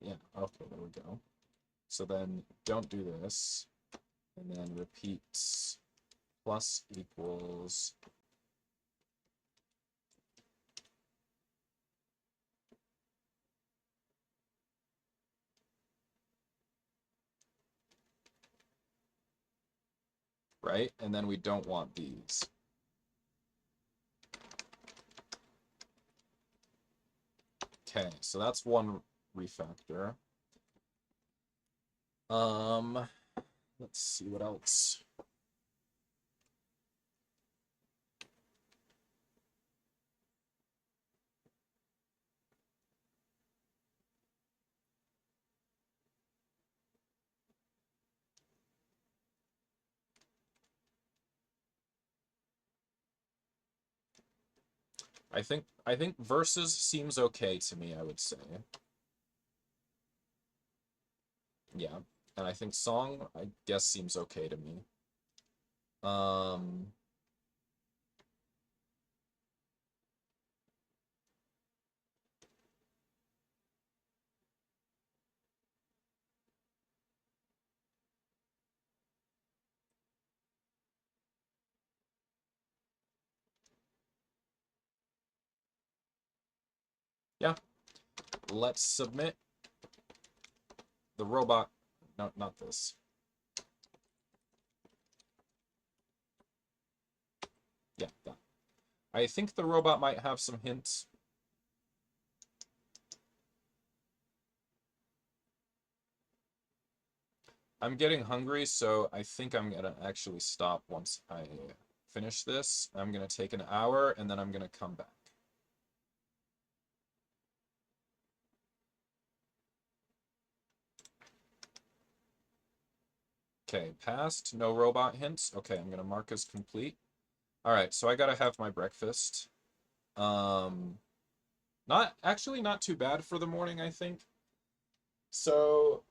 Yeah, okay, there we go. So then don't do this, and then repeats plus equals right? And then we don't want these. Okay, so that's one refactor. Let's see what else. I think verses seems okay to me, I would say. Yeah. And I think song, I guess, seems okay to me. Yeah. Let's submit the robot. No, not this. Yeah, that. I think the robot might have some hints. I'm getting hungry, so I think I'm gonna actually stop once I finish this. I'm gonna take an hour, and then I'm gonna come back. Okay, passed. No robot hints. Okay, I'm gonna mark as complete. All right, so I gotta have my breakfast. Not too bad for the morning, I think. So